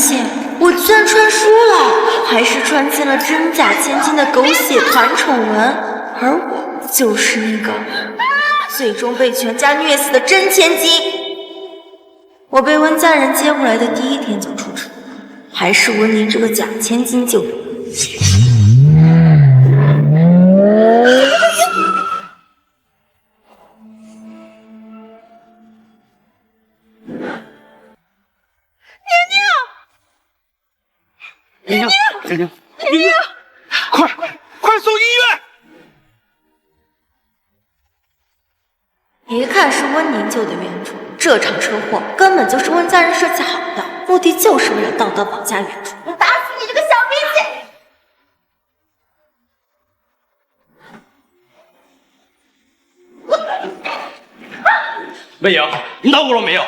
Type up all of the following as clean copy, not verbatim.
现我居然穿书了，还是穿进了真假千金的狗血团宠文，而我就是那个最终被全家虐死的真千金。我被温家人接过来的第一天就出事，还是温宁这个假千金救的我。宁宁，快送医院！一看是温宁救的原主，这场车祸根本就是温家人设计好的，目的就是为了道德绑架原主。我打死你这个小脾气！魏莹，你闹过了没有？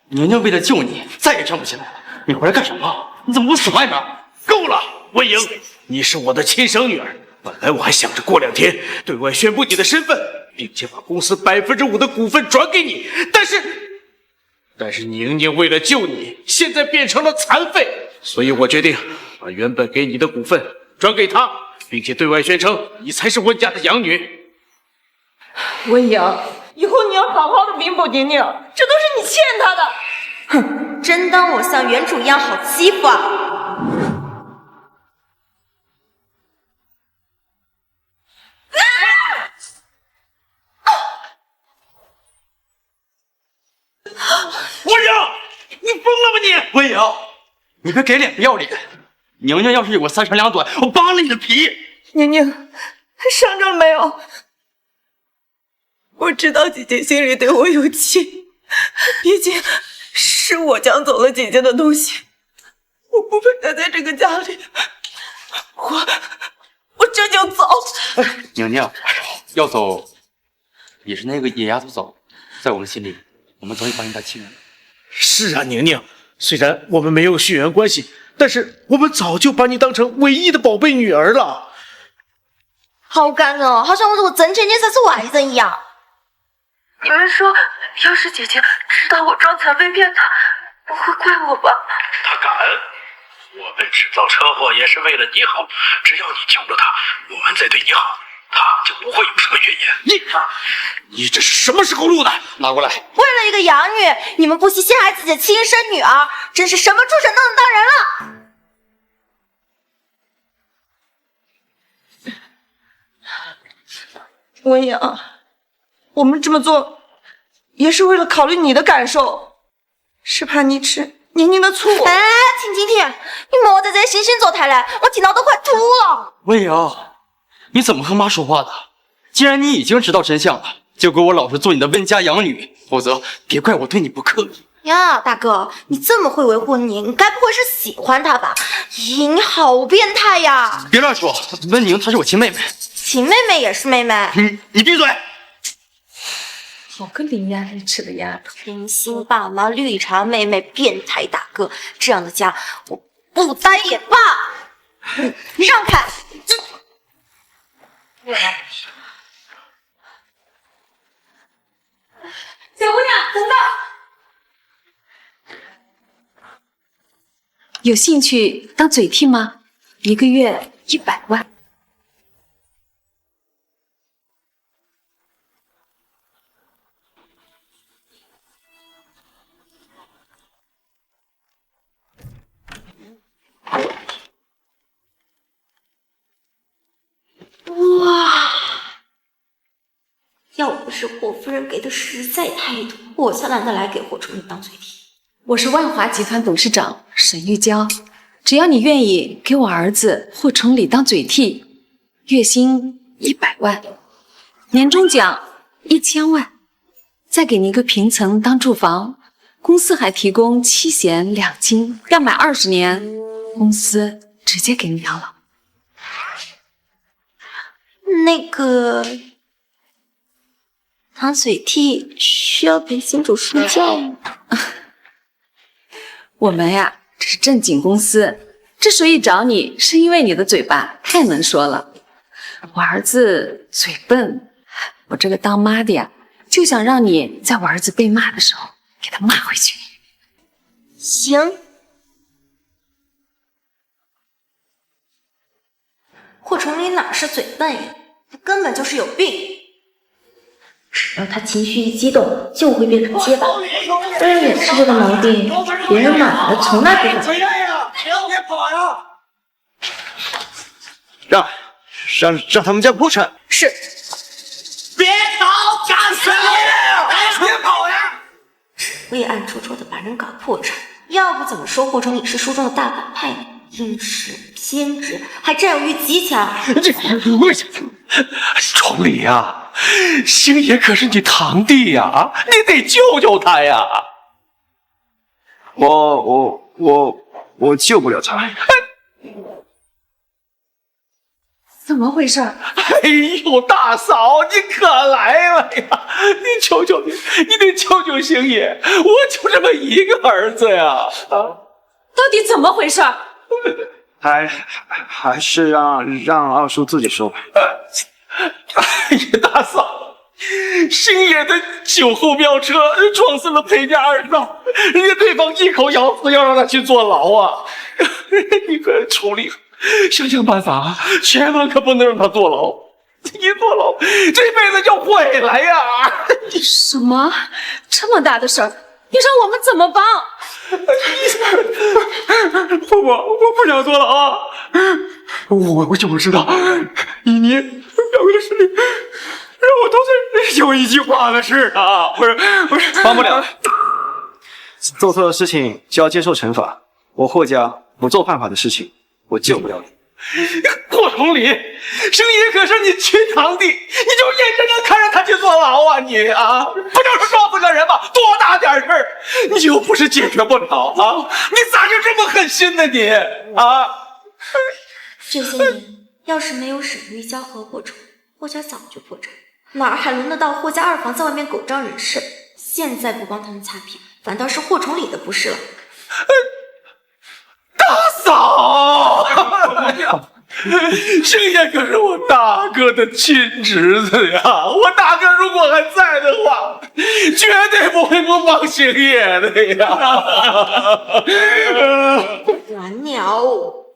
宁宁为了救你，再也站不起来了。你回来干什么？你怎么不死外面？够了，魏莹，你是我的亲生女儿。本来我还想着过2天对外宣布你的身份，并且把公司5%的股份转给你，但是宁宁为了救你，现在变成了残废，所以我决定把原本给你的股份转给她，并且对外宣称你才是温家的养女。温莹，以后你要好好的弥补宁宁，这都是你欠她的。哼，真当我像原主一样好欺负啊！魏莹，你疯了吧你！魏莹，你别给脸不要脸！宁宁要是有个3长2短，我扒了你的皮！宁宁，伤着了没有？我知道姐姐心里对我有气，毕竟是我抢走了姐姐的东西，我不配待在这个家里，我这就走。宁宁，要走也是那个野丫头走，在我们心里，我们早已把你当亲人了。是啊，宁宁，虽然我们没有血缘关系，但是我们早就把你当成唯一的宝贝女儿了。好感人哦，好像我是我真千金才是外人一样。你们说，要是姐姐知道我装残被骗她，不会怪我吧？她敢？我们制造车祸也是为了你好，只要你救了她，我们再对你好，她就不会有什么怨言。你这是什么时候录的？拿过来。为了一个养女，你们不惜陷害自己的亲生女儿，真是什么畜生都能当人了！温莹，我们这么做也是为了考虑你的感受，是怕你吃宁宁的醋。哎，停！你莫在这里惺惺作态了，我听到都快吐了。魏莹，你怎么和妈说话的？既然你已经知道真相了，就给我老实做你的温家养女，否则别怪我对你不客气。呀，大哥，你这么会维护你，你该不会是喜欢她吧？咦，你好变态呀！别乱说，温宁她是我亲妹妹。亲妹妹也是妹妹。你闭嘴！好个伶牙俐齿的丫头！偏心爸妈、绿茶妹妹、变态大哥，这样的家我不待也罢。你让开！小姑娘，等等！有兴趣当嘴替吗？1个月100万。哇！要不是霍夫人给的实在太多，我才懒得来给霍主任当嘴替。我是万华集团董事长沈玉娇，只要你愿意给我儿子霍崇礼当嘴替，月薪100万，年终奖1000万，再给您一个平层当住房，公司还提供7险2金，要买20年，公司直接给你养老。那个当嘴替需要陪新主睡觉吗？我们呀，这是正经公司，之所以找你，是因为你的嘴巴太能说了。我儿子嘴笨，我这个当妈的呀，就想让你在我儿子被骂的时候，给他骂回去。行，理哪是嘴笨呀，他根本就是有病。只要他情绪一激动，就会变成结巴。虽然也是这个毛病，别人买了从来不会。别跑呀！让他们家破产。是。别跑，干死你！别跑呀！会暗戳戳的把人搞破产，要不怎么说霍崇礼是书中的大反派呢？阴湿、偏执，还占有欲极强。崇礼呀，星爷可是你堂弟呀，你得救救他呀！我救不了他。怎么回事？哎呦，大嫂，你可来了呀！你求求你，你得救救星爷，我就这么一个儿子呀！啊，到底怎么回事？还是让二叔自己说吧。哎呀，大嫂，星爷的酒后飙车撞死了裴家二少，人家对方一口咬死要让他去坐牢啊！你可处理，想办法，千万可不能让他坐牢，一坐牢这辈子就毁了呀！什么？这么大的事儿，你让我们怎么帮？我不想坐牢啊！我就知道你表哥的事情，让我都是就一句话的事啊！不是，帮不了，做错的事情就要接受惩罚。我霍家不做犯法的事情，我救不了你。霍崇礼，星爷可是你亲堂弟，你就眼睁睁看着他去坐牢啊你啊！不就是撞死个人吗？多大点事儿，你又不是解决不了啊！你咋就这么狠心呢你啊？这些年要是没有沈玉娇和霍崇，霍家早就破产，哪儿还轮得到霍家二房在外面狗仗人势？现在不帮他们擦屁，反倒是霍崇礼的不是了。大嫂，星爷可是我大哥的亲侄子呀！我大哥如果还在的话，绝对不会不帮星爷的呀！蓝鸟，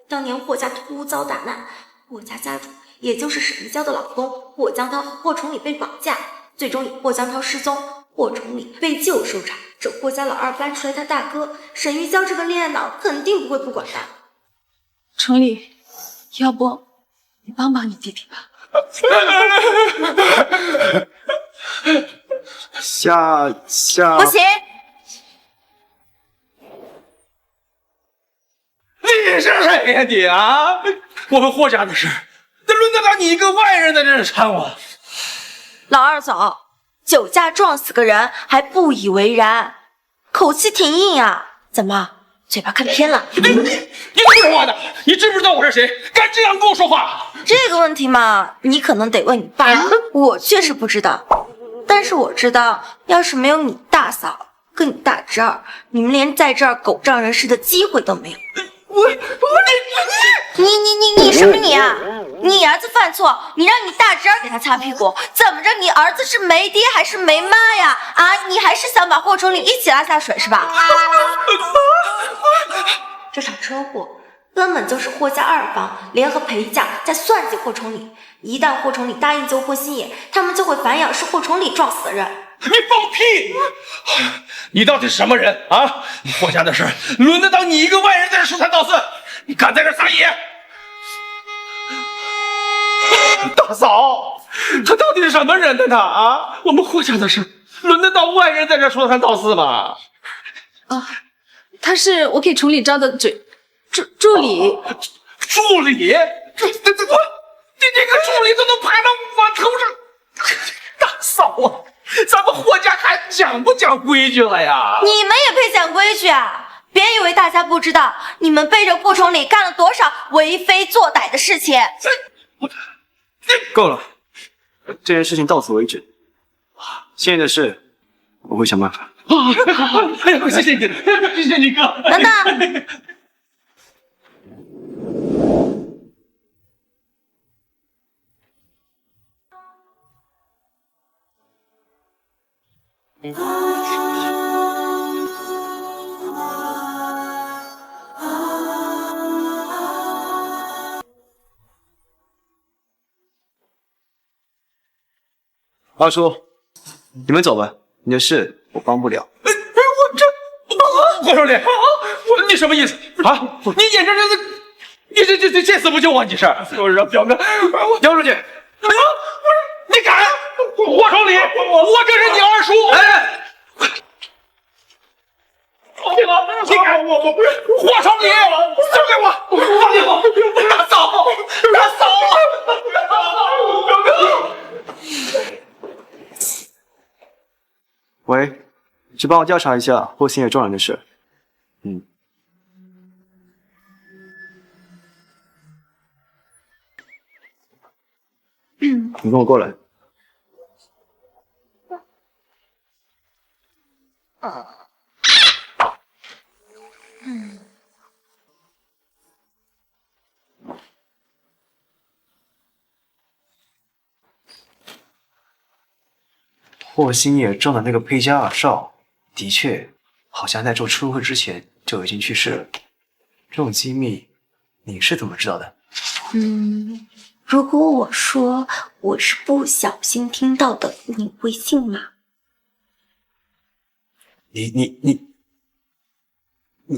当年霍家突遭大难，霍家家主也就是沈玉娇的老公霍江涛和霍崇礼被绑架，最终以霍江涛失踪，霍崇礼被救收场。这霍家老二搬出来他大哥，沈玉娇这个恋爱脑肯定不会不管的。崇礼，要不你帮帮你弟弟吧？下不行，你是谁呀你啊？我们霍家的事，那轮得到你一个外人在这儿掺和？老二走，酒驾撞死个人还不以为然，口气挺硬啊，怎么嘴巴看偏了？你不说话的，你知不知道我是谁？敢这样跟我说话？这个问题嘛，你可能得问你爸，我确实不知道。但是我知道，要是没有你大嫂跟你大侄儿，你们连在这儿狗仗人势的机会都没有。你什么你啊？你儿子犯错，你让你大侄儿给他擦屁股，怎么着？你儿子是没爹还是没妈呀？啊，你还是想把霍崇礼一起拉下水是吧？这场车祸根本就是霍家二房联合裴家在算计霍崇礼。一旦霍崇礼答应救霍星野，他们就会反咬是霍崇礼撞死的人。你放屁！你到底是什么人啊？霍家的事轮得到你一个外人在这说三道四？你敢在这撒野？大嫂，他到底是什么人呢？他啊，我们霍家的事轮得到外人在这说三道四吗？啊，他是我给崇礼招的助理。助理？你这个助理都能排到我头上，大嫂啊，咱们霍家还讲不讲规矩了呀？你们也配讲规矩啊？别以为大家不知道，你们背着霍崇礼干了多少为非作歹的事情。够了，这件事情到此为止。现在的事，我会想办法。哎呀，谢谢你，谢谢你哥。等等。二叔，你们走吧，你的事我帮不了。霍少林，你什么意思啊？你眼睁睁的，你这死不救活，你是？我让表哥，交出去！你敢？霍少林，我这是你二叔！哎。你敢！我不是霍少林，交给我！放开我！大嫂，大嫂！表哥！喂，去帮我调查一下霍星野撞人的事。你跟我过来。霍星野撞的那个裴家二少，的确好像在做初会之前就已经去世了。这种机密，你是怎么知道的？如果我说我是不小心听到的，你会信吗？你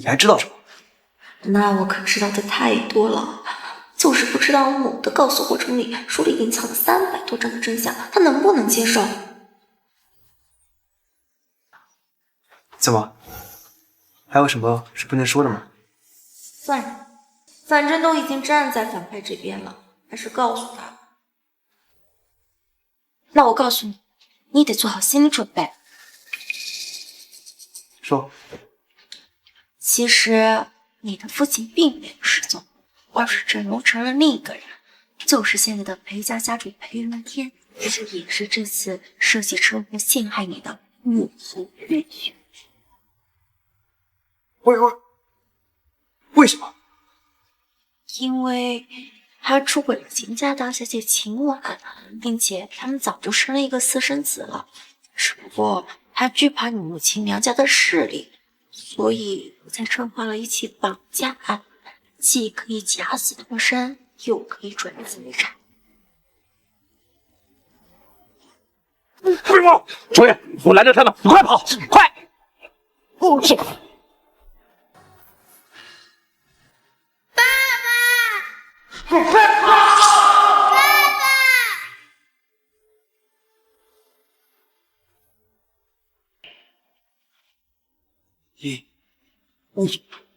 还知道什么？那我可知道的太多了，就是不知道猛地告诉霍成礼，书里隐藏了300多章的真相，他能不能接受？怎么？还有什么是不能说的吗？算了，反正都已经站在反派这边了，还是告诉他。那我告诉你，你得做好心理准备。说。其实你的父亲并没有失踪，而是整容成了另一个人，就是现在的裴家家主裴云天，也是这次设计车祸陷害你的幕后元凶。为什么？因为他出轨了秦家大小姐秦婉，并且他们早就生了一个私生子了，只不过他惧怕你母亲娘家的势力，所以我才策划了一起绑架案，既可以假死脱身，又可以转移财产。废话，卓越，我拦着他们，你快跑，快！是。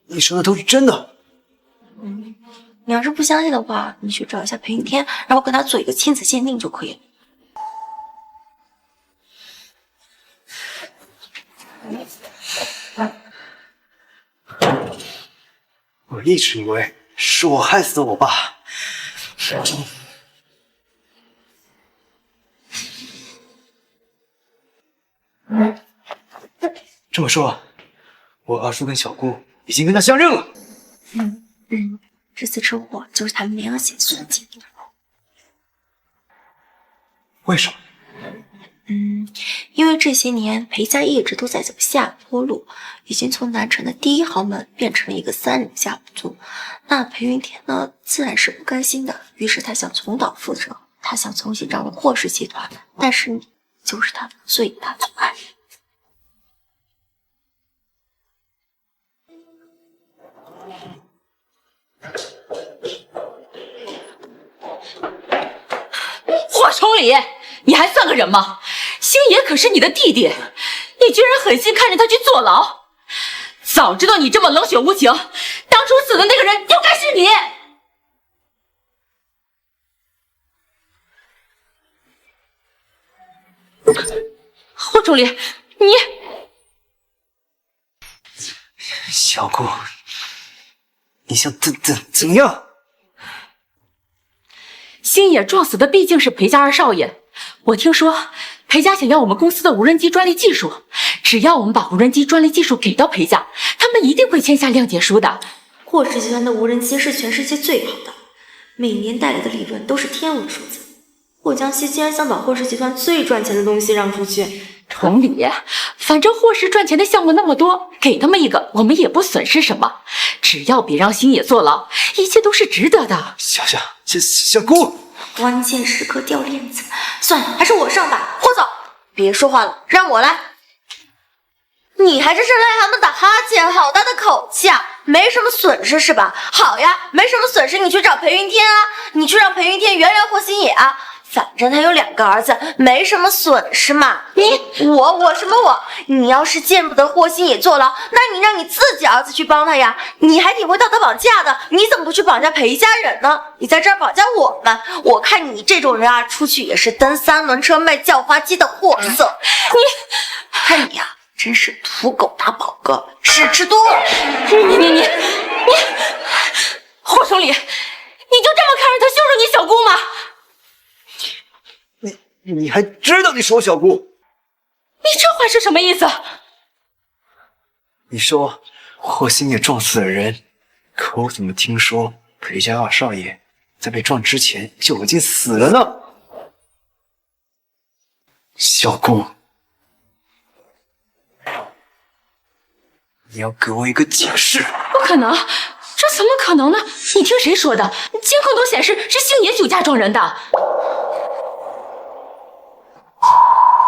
你说的都是真的？你要是不相信的话，你去找一下裴云天，然后跟他做一个亲子鉴定就可以了。我一直以为是我害死了我爸。这么说，我二叔跟小姑已经跟他相认了。这次车祸就是他们联合起算计的。为什么？因为这些年裴家一直都在走下坡路，已经从南城的第一豪门变成了一个3人下五族。那裴云天呢，自然是不甘心的，于是他想重蹈覆辙，他想重新掌握霍氏集团，但是你就是他的最大阻碍。霍崇礼，你还算个人吗？星爷可是你的弟弟，你居然狠心看着他去坐牢！早知道你这么冷血无情，当初死的那个人就该是你！霍崇礼，你小姑，你想怎么样？星野撞死的毕竟是裴家二少爷，我听说裴家想要我们公司的无人机专利技术，只要我们把无人机专利技术给到裴家，他们一定会签下谅解书的。霍氏集团的无人机是全世界最好的，每年带来的利润都是天文数字。霍江西竟然想把霍氏集团最赚钱的东西让出去。崇礼，反正霍氏赚钱的项目那么多，给他们一个，我们也不损失什么。只要别让星野坐牢，一切都是值得的。小姑，关键时刻掉链子，算了，还是我上吧。霍总，别说话了，让我来。你还这是癞蛤蟆打哈欠，好大的口气啊！没什么损失是吧？好呀，没什么损失，你去找裴云天啊，你去让裴云天原谅霍星野啊。反正他有2个儿子，没什么损失嘛。我什么我？你要是见不得霍星野坐牢，那你让你自己儿子去帮他呀。你还挺会道德绑架的，你怎么不去绑架裴家人呢？你在这儿绑架我们，我看你这种人啊，出去也是蹬3轮车卖叫花鸡的货色。看你呀、真是土狗大宝哥，屎吃多了。你，霍总理，你就这么看着他羞辱你小姑吗？你还知道你是我小姑？你这话是什么意思？你说霍星野撞死了人，可我怎么听说裴家2少爷在被撞之前就已经死了呢？小姑，你要给我一个解释。不可能，这怎么可能呢？你听谁说的？监控都显示是星野酒驾撞人的。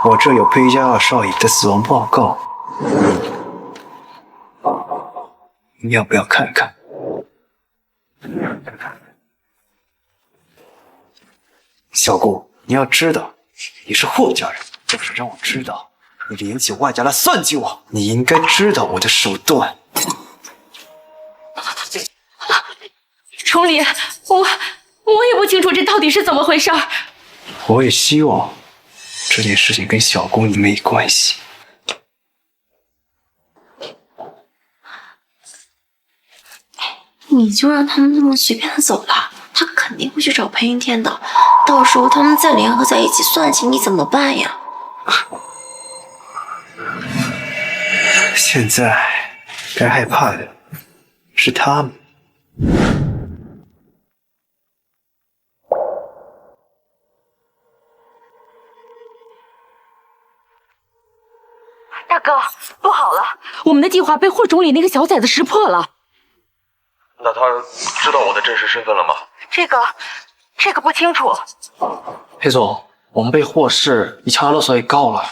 我这有裴家2少爷的死亡报告，你要不要看看？小姑，你要知道，你是霍家人，要是让我知道你联起外家来算计我，你应该知道我的手段。崇礼，我也不清楚这到底是怎么回事。我也希望这件事情跟小姑你没关系。你就让他们这么随便的走了，他肯定会去找裴云天的，到时候他们再联合在一起算计你怎么办呀？现在该害怕的是他们。大哥，不好了，我们的计划被霍总理那个小崽子识破了。那他知道我的真实身份了吗？这个不清楚。裴总，我们被霍氏以强压勒索给告了。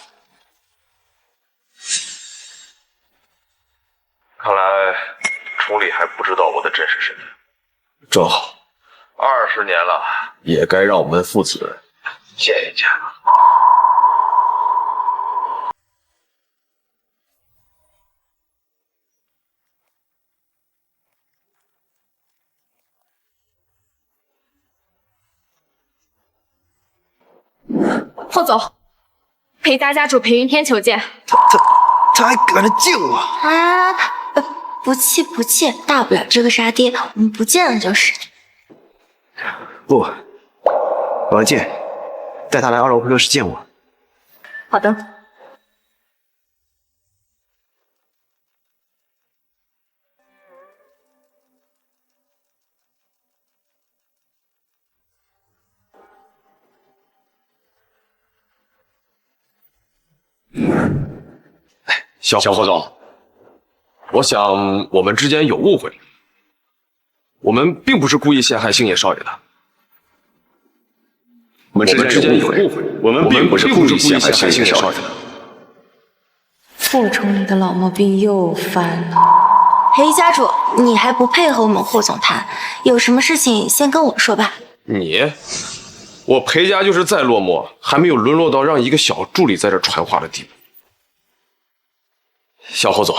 看来崇礼还不知道我的真实身份。正好，20年了，也该让我们父子见一见了。霍总，裴家家主裴云天求见。他还赶着见我啊，不气不气，大不了这个杀爹，我们不见了就是。不，我要见，带他来2楼会客室见我。好的。小霍总，我想我们之间有误会，我们并不是故意陷害星野少爷的。我们之间有误会，我们并不是故意陷害星野少爷的。霍崇礼的老毛病又犯了。裴家主，你还不配合我们霍总谈？有什么事情先跟我说吧。我裴家就是再落寞，还没有沦落到让一个小助理在这传话的地步。小霍总，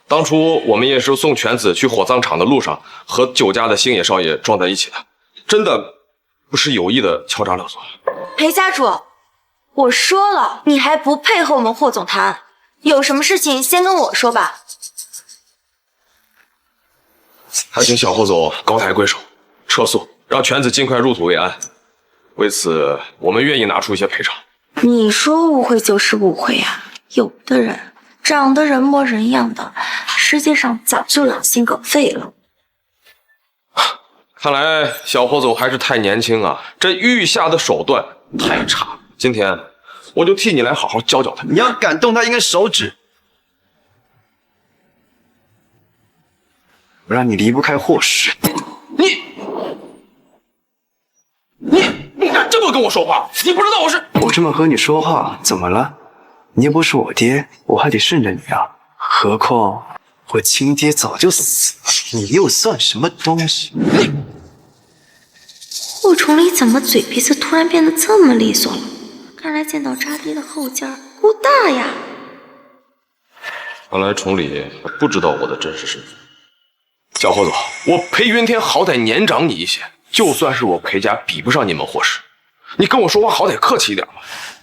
当初我们也是送犬子去火葬场的路上，和酒家的星野少爷撞在一起的，真的不是有意的敲诈勒索。裴家主，我说了，你还不配合我们霍总谈？有什么事情先跟我说吧。还请小霍总高抬贵手，撤诉，让犬子尽快入土为安。为此，我们愿意拿出一些赔偿。你说误会就是误会呀，有的人长得人模人样的，世界上早就狼心狗肺了。看来小霍总还是太年轻啊，这御下的手段太差。今天我就替你来好好教教他。你要敢动他一根手指，我让你离不开霍氏。你跟我说话？你不知道我是……我这么和你说话，怎么了？你又不是我爹，我还得顺着你啊。何况我亲爹早就死了，你又算什么东西？霍崇礼怎么嘴皮子突然变得这么利索了？看来见到渣爹的后劲儿够大呀！看来崇礼还不知道我的真实身份。小霍总，我裴云天好歹年长你一些，就算是我裴家比不上你们霍氏，你跟我说话好歹客气一点嘛。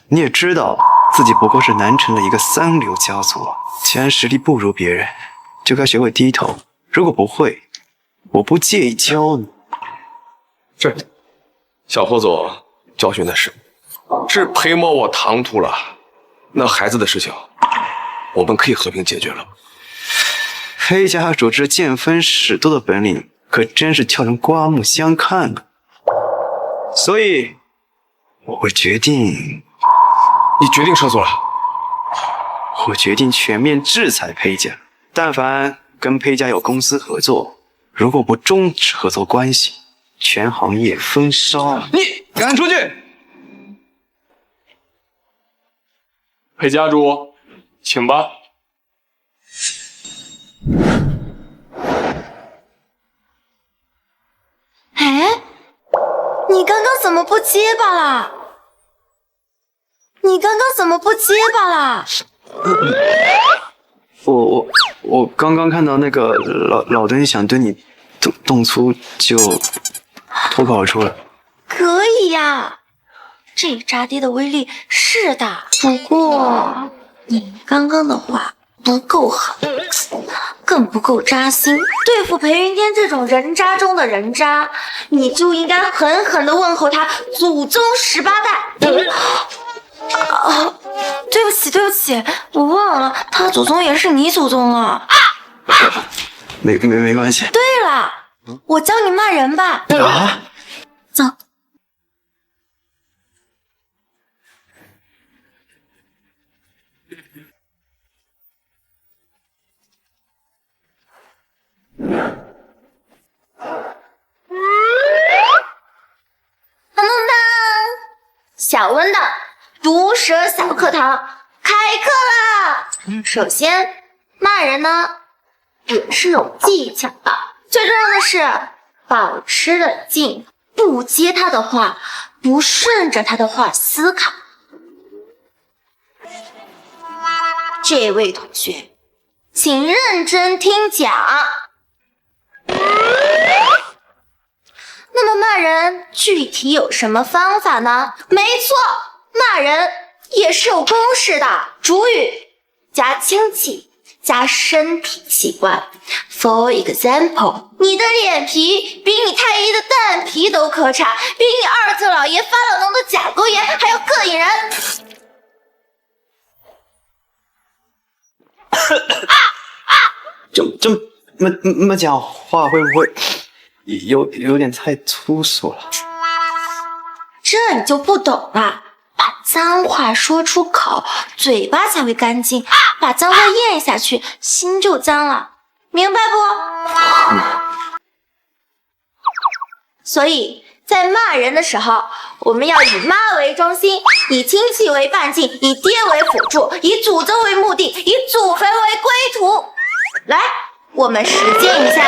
你也知道自己不过是南城的一个三流家族，既然实力不如别人，就该学会低头。如果不会，我不介意教你。是，小霍总教训的是裴某我唐突了，那孩子的事情，我们可以和平解决了。裴家主这见风使舵的本领，可真是叫人刮目相看啊！所以，我决定，你决定撤诉了？我决定全面制裁裴家。但凡跟裴家有公司合作，如果不终止合作关系，全行业封杀。你赶出去！裴家主，请吧。哎，你刚刚怎么不结巴啦？你刚刚怎么不结巴啦？我刚刚看到那个老邓想对你动粗，就脱口而出了。可以呀，这渣爹的威力是大，不过你刚刚的话不够狠，更不够扎心。对付裴云天这种人渣中的人渣，你就应该狠狠地问候他祖宗18代。对不起，我忘了，他祖宗也是你祖宗啊。没关系。对了，我教你骂人吧。啊？走。当当当！小温的毒舌小课堂开课啦！首先，骂人呢也是有技巧的，最重要的是保持冷静，不接他的话，不顺着他的话思考。这位同学，请认真听讲。那么骂人具体有什么方法呢？没错，骂人也是有公式的。主语加亲戚加身体器官。For example， 你的脸皮比你太医的蛋皮都可差，比你二舅老爷发了脓的甲沟炎还要膈应人。这么讲话会不会有点太粗俗了？这你就不懂了。把脏话说出口，嘴巴才会干净；把脏话咽下去，心就脏了，明白不？所以在骂人的时候，我们要以妈为中心，以亲戚为半径，以爹为辅助，以祖宗为目的，以祖坟为归途。来，我们实践一下。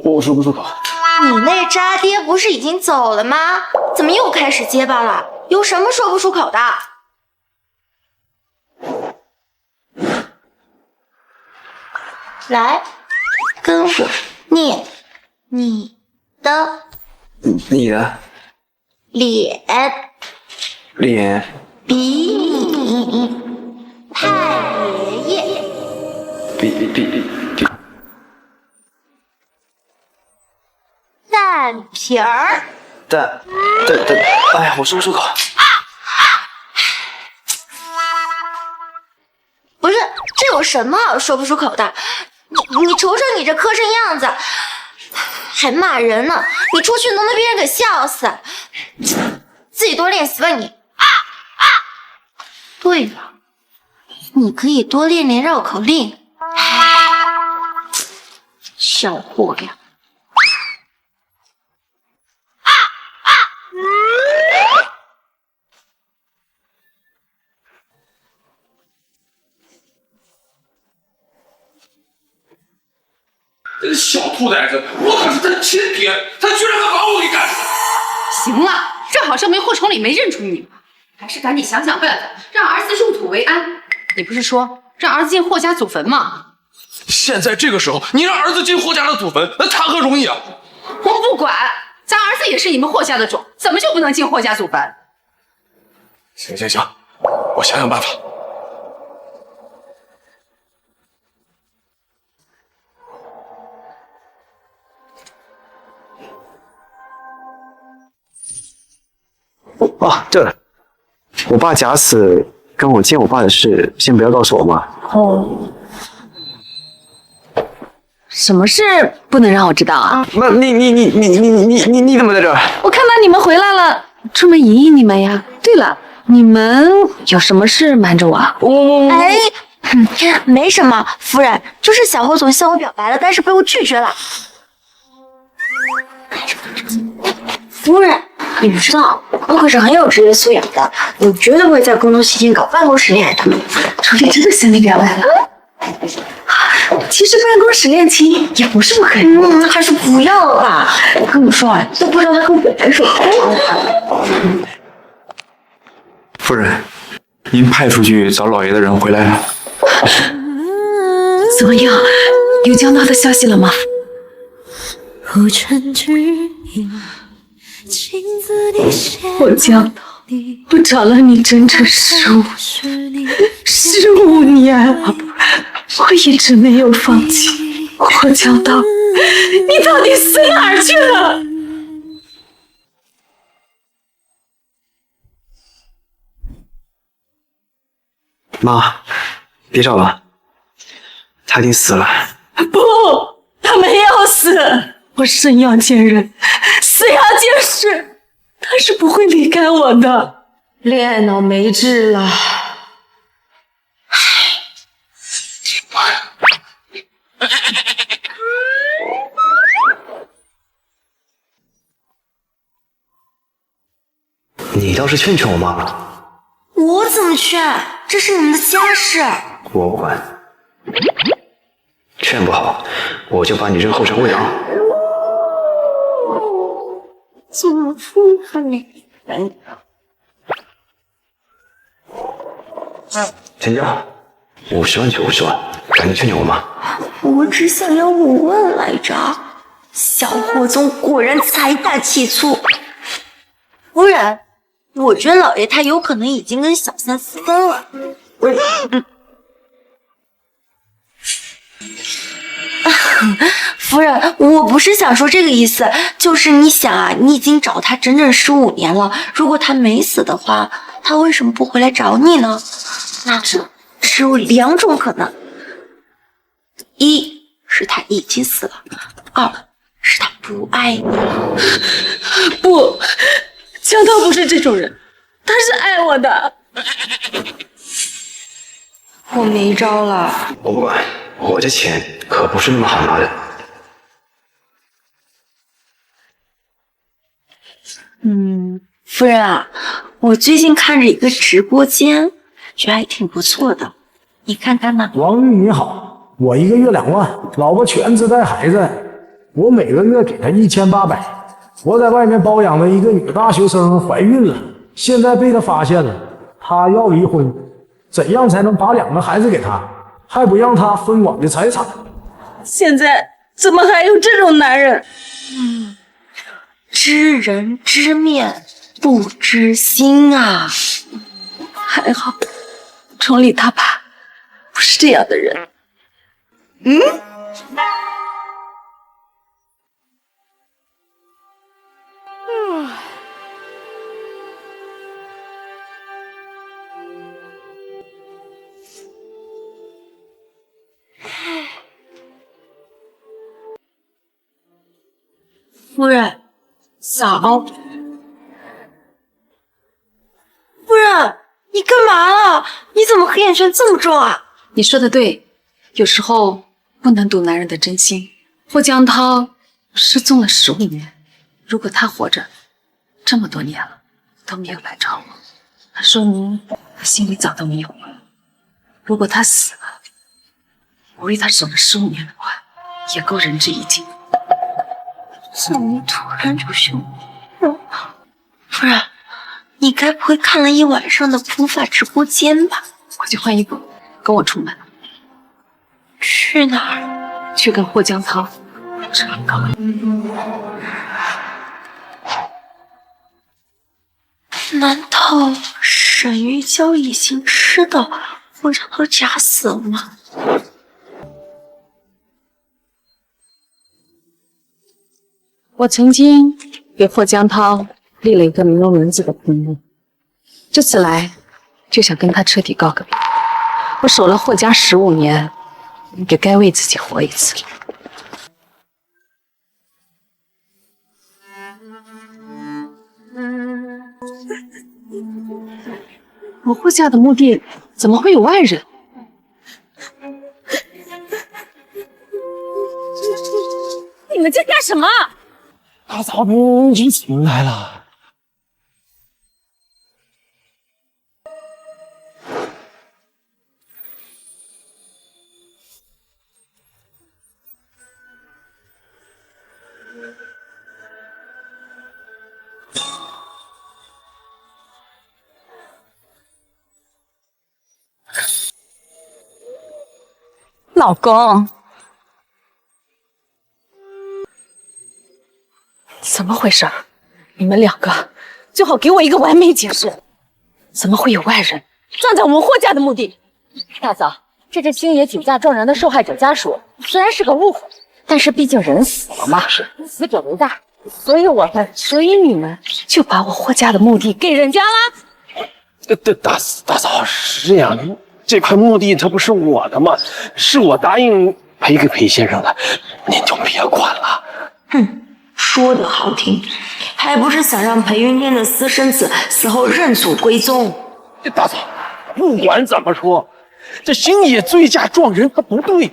我说不出口。你那渣爹不是已经走了吗？怎么又开始结巴了？有什么说不出口的？来，跟我念你的脸比你太爷爷蛋皮儿。哎呀，我说不出口。不是，这有什么好说不出口的？你瞅瞅你这磕碜样子，还骂人呢！你出去能被别人给笑死。自己多练习吧你。对了，你可以多练练绕口令。小货呀！这个小兔崽子，我可是他亲爹，他居然还把我给干死了！行了，这好像没祸从里没认出你嘛，还是赶紧想想办法，让儿子入土为安。你不是说让儿子进霍家祖坟吗？现在这个时候，你让儿子进霍家的祖坟，那谈何容易啊！我不管，咱儿子也是你们霍家的种，怎么就不能进霍家祖坟？行，我想想办法。哦，对了，我爸假死跟我见我爸的事，先不要告诉我妈。哦，什么事不能让我知道啊？那你怎么在这儿？我看到你们回来了，出门迎迎你们呀。对了，你们有什么事瞒着我？哎，没什么，夫人，就是小霍总向我表白了，但是被我拒绝了。夫人，你不知道，我可是很有职业素养的，我绝对不会在工作期间搞办公室恋爱的。楚丽真的向你表白了？其实办公室恋情也不是不可以。还是不要了吧。我跟你说啊，都不知道他跟我表白什么。夫人，您派出去找老爷的人回来了。怎么样？有江涛的消息了吗？我江涛，我找了你整整15年了，我一直没有放弃。我江涛，你到底死哪儿去了？妈，别找了，他已经死了。不，他没有死，我生要见人，死要见尸，他是不会离开我的。恋爱脑没治了。你倒是劝劝我妈吧。我怎么劝？这是你们的家事。我不管，劝不好，我就把你扔后山喂狼。祖父和你成交，50万就50万，赶紧劝劝我妈。我只想要5万来着。小霍总果然财大气粗。夫人，我觉得老爷他有可能已经跟小三私奔了。夫人，我不是想说这个意思，就是你想啊，你已经找他整整15年了，如果他没死的话，他为什么不回来找你呢？那这只有2种可能：一是他已经死了，2是他不爱你了。不，江涛不是这种人，他是爱我的。我没招了。我不管，我这钱可不是那么好拿的。夫人啊，我最近看着一个直播间，觉得还挺不错的，你看看呢？王玉你好，我1个月2万，老婆全职带孩子，我每个月给她1800。我在外面包养了一个女大学生怀孕了，现在被她发现了，她要离婚，怎样才能把2个孩子给她，还不让她分我的财产？现在怎么还有这种男人？知人知面不知心啊。还好，崇礼他爸不是这样的人。夫人，早。夫人，你干嘛了？你怎么黑眼圈这么重啊？你说的对，有时候不能赌男人的真心。霍江涛失踪了15年，如果他活着，这么多年了都没有来找我，那说明他心里早都没有我了。如果他死了，我为他守了15年的寡，也够仁至义尽。怎么突然就凶我？夫人，你该不会看了一晚上的普法直播间吧？快去换衣服，跟我出门。去哪儿？去跟霍江涛这么高。难道沈玉娇已经知道霍江涛假死了吗？我曾经给霍江涛立了一个名用轮子的坟墓，这次来就想跟他彻底告个别。我守了霍家15年，也该为自己活一次了。我霍家的墓地怎么会有外人？你们在干什么？大嫂，你怎么来了？老公，怎么回事？你们两个最好给我一个完美解释。怎么会有外人撞在我们霍家的墓地？大嫂，这是星爷酒驾撞人的受害者家属，虽然是个误会，但是毕竟人死了嘛，死者为大，所以你们就把我霍家的墓地给人家了。大嫂是这样，这块墓地它不是我的吗？是我答应赔给裴先生的，您就别管了。哼，说的好听，还不是想让裴云天的私生子死后认祖归宗。大嫂，不管怎么说，这星野醉驾撞人他不对，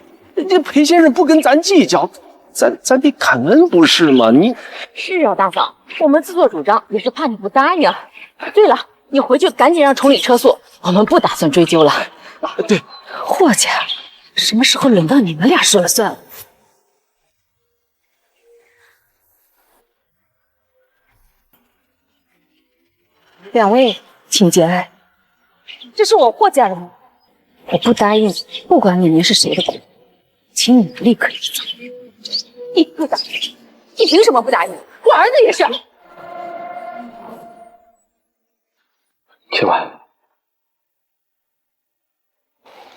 这裴先生不跟咱计较，咱得感恩不是吗？你是啊，大嫂，我们自作主张也是怕你不答应。对了，你回去赶紧让崇礼撤诉，我们不打算追究了。对，霍家什么时候轮到你们俩说了算了？两位请节哀，这是我霍家人，我不答应，不管里面是谁的骨，请你们立刻移走。你不答应？你凭什么不答应？我儿子也是。且慢，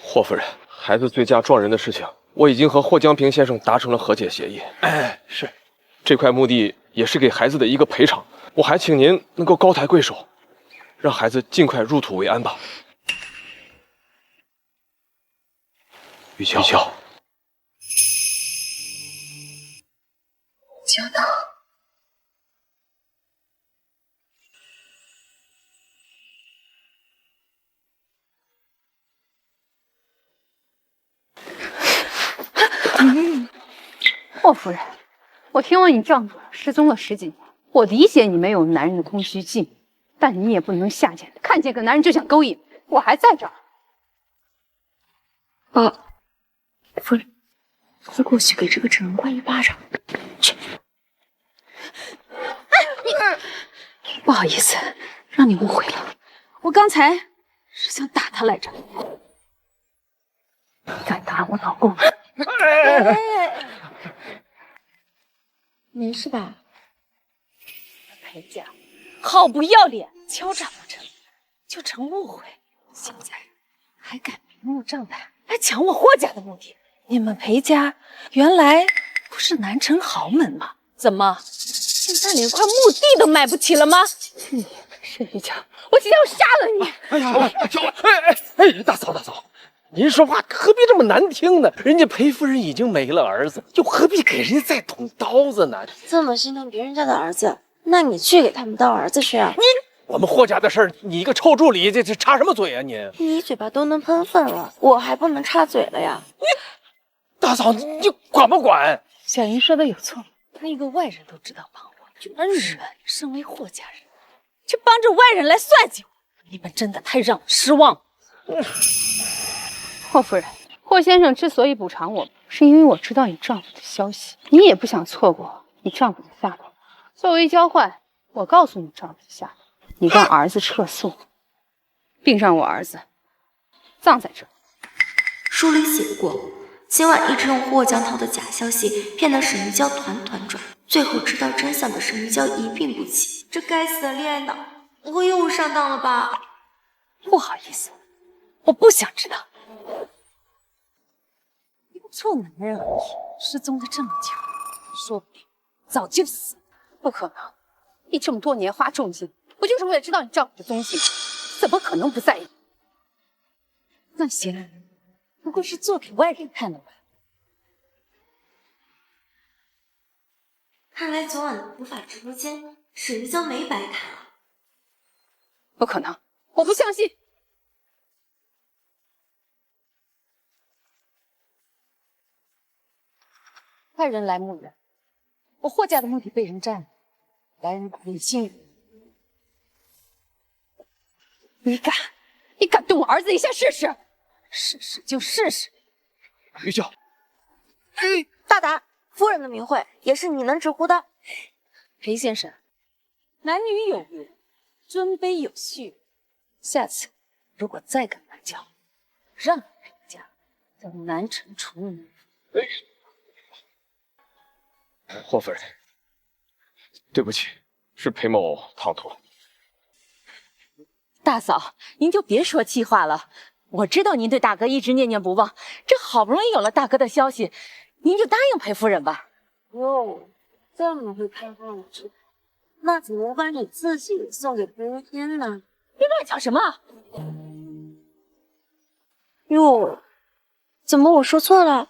霍夫人，孩子醉驾撞人的事情，我已经和霍江平先生达成了和解协议。是，这块墓地也是给孩子的一个赔偿，我还请您能够高抬贵手，让孩子尽快入土为安吧。玉娇，教导。霍夫人，我听闻你丈夫失踪了10几年，我理解你没有男人的空虚寂寞，但你也不能下贱的看见个男人就想勾引。我还在这儿。夫人，快过去给这个整人怪一巴掌。去。不好意思，让你误会了，我刚才是想打他来着。敢打我老公？没事吧？裴家好不要脸，敲诈不成就成误会，现在还敢明目张胆来抢我霍家的墓地。你们裴家原来不是南城豪门吗？怎么现在连块墓地都买不起了吗？沈玉娇，我今天要杀了你！大嫂，您说话何必这么难听呢？人家裴夫人已经没了儿子，又何必给人家再捅刀子呢？这么心疼别人家的儿子，那你去给他们当儿子去啊！我们霍家的事儿，你一个臭助理，这插什么嘴啊你？你嘴巴都能喷粪了，我还不能插嘴了呀？大嫂，你管不管？小云说的有错，那个外人都知道帮我，而你们身为霍家人，却帮着外人来算计我，你们真的太让我失望了。霍夫人，霍先生之所以补偿我们，是因为我知道你丈夫的消息，你也不想错过你丈夫的下落。作为交换，我告诉你丈夫的下落，你让儿子撤诉，并让我儿子葬在这。书里写过，今晚一直用霍江涛的假消息骗得沈玉娇团团转，最后知道真相的沈玉娇一病不起。这该死的恋爱脑，我又上当了吧？不好意思，我不想知道。臭男人而已，失踪的这么久，说不定早就死了。不可能，你这么多年花重金，不就是为了知道你丈夫的踪迹？怎么可能不在意？那些人不过是做给外人看的吧？看来昨晚的普法直播间，沈玉娇没白看啊！不可能，我不相信。派人来募人，我霍家的目的被人占了，来人把李欣雨。你敢动我儿子一下试试？试试就试试。玉娇，大胆！夫人的名讳也是你能直呼的。裴先生，男女有别，尊卑有序。下次如果再敢来叫，让你裴家在南城除名。霍夫人，对不起，是裴某唐突。大嫂，您就别说气话了。我知道您对大哥一直念念不忘，这好不容易有了大哥的消息，您就答应裴夫人吧。哟，这么会看报纸，那怎么把你自己送给裴云天呢？你乱讲什么？哟，怎么我说错了？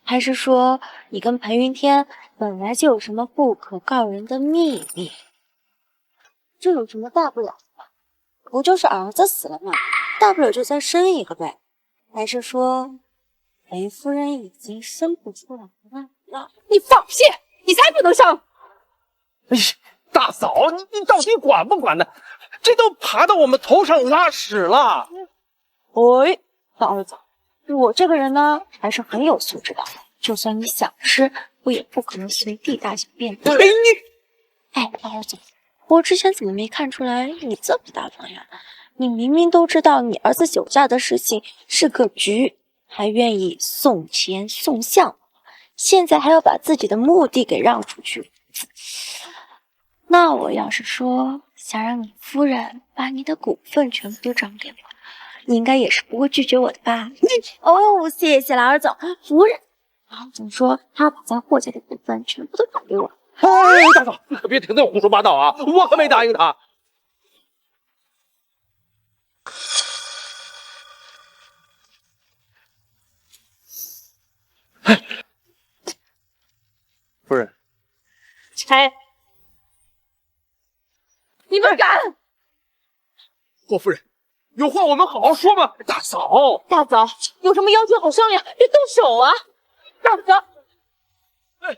还是说你跟裴云天本来就有什么不可告人的秘密？这有什么大不了的？不就是儿子死了吗？大不了就再生一个呗。还是说裴夫人已经生不出来了？你放屁！你才不能生！哎呀，大嫂，你到底管不管呢？这都爬到我们头上拉屎了。喂，大儿子，我这个人呢还是很有素质的，就算你想吃，我也不可能随地大小便的。哎，大儿子，我之前怎么没看出来你这么大方呀？你明明都知道你儿子酒驾的事情是个局，还愿意送钱送相，现在还要把自己的目的给让出去。那我要是说想让你夫人把你的股份全部都涨给我，你应该也是不会拒绝我的吧？哦，谢谢了，儿总。夫人，老总说他要把在霍家的股份全部都涨给我。哎，大嫂，你可别听他胡说八道啊！我可没答应他。夫人，拆！你们敢！霍夫人，有话我们好好说嘛。大嫂，大嫂，有什么要求好商量，别动手啊！大嫂，不要！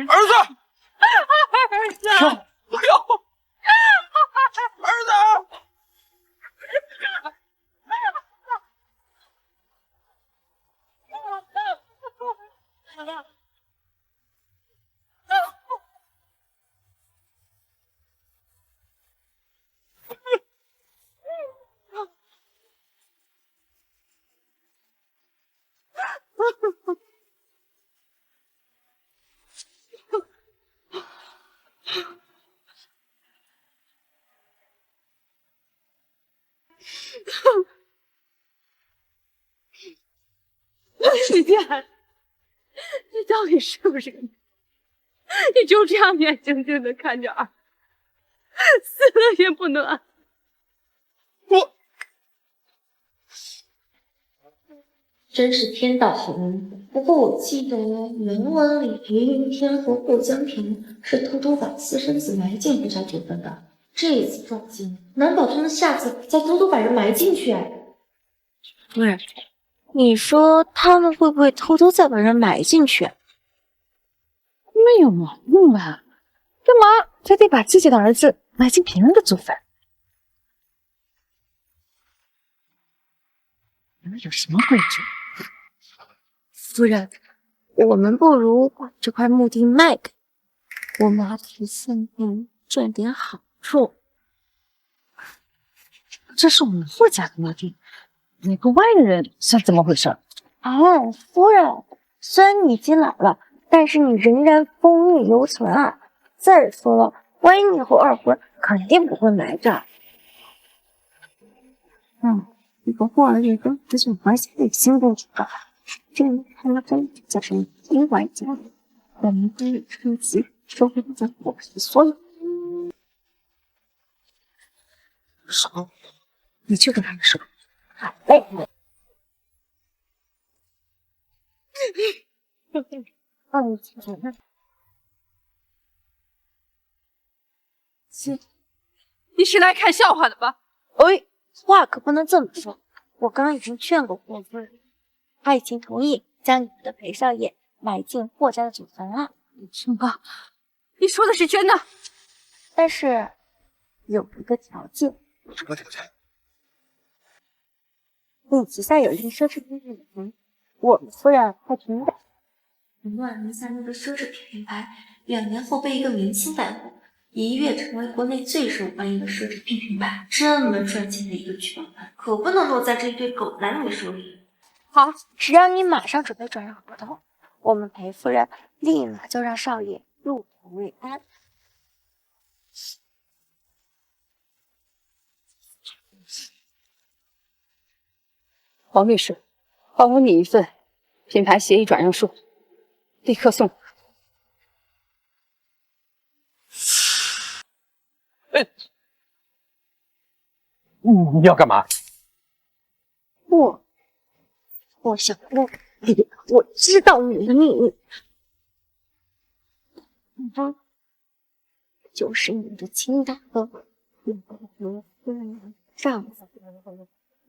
儿子，儿子，不要！儿子！李健，你到底是不是个女？你就这样眼睁睁的看着儿死了也不能安？真是天道好人。不过我记得原文里裴云天和霍江平是偷偷把私生子埋进霍家祖坟的，这一次撞击，难保他们下次再偷偷把人埋进去。夫人，你说他们会不会偷偷再把人埋进去？没有毛病吧？干嘛非得把自己的儿子埋进别人的祖坟？们有什么规矩？夫人，我们不如把这块墓地卖给我们，还可以顺便赚点好处。这是我们霍家的墓地，你个外人算怎么回事？哦，夫人，虽然你已经老了，但是你仍然风韵犹存啊。再说了，万一你和二婚，肯定不会埋这儿。你和霍儿月跟这种玩心里心不知道，这个他们真叫成听玩家。我们今日趁机收回这霍氏的所有。爽，你去跟他们说。哎。你是来看笑话的吧？哎，话可不能这么说。我刚刚已经劝过霍夫人，她已经同意将你们的裴少爷埋进霍家的祖坟了。什么？你说的是真的？但是有一个条件。什么条件？你旗下有一个奢侈品品牌，我们夫人还挺敢。乱名下那个奢侈品品牌，2年后被一个明星带火，一跃成为国内最受欢迎的奢侈品品牌。这么赚钱的一个聚宝盆，可不能落在这一堆狗男女手里。好，只要你马上准备转让合同，我们裴夫人立马就让少爷入土为安。黄律师，还我你一份品牌协议转让书，立刻送。你要干嘛？我想问你，我知道你的秘密。就是你的亲大哥，你夫人的丈夫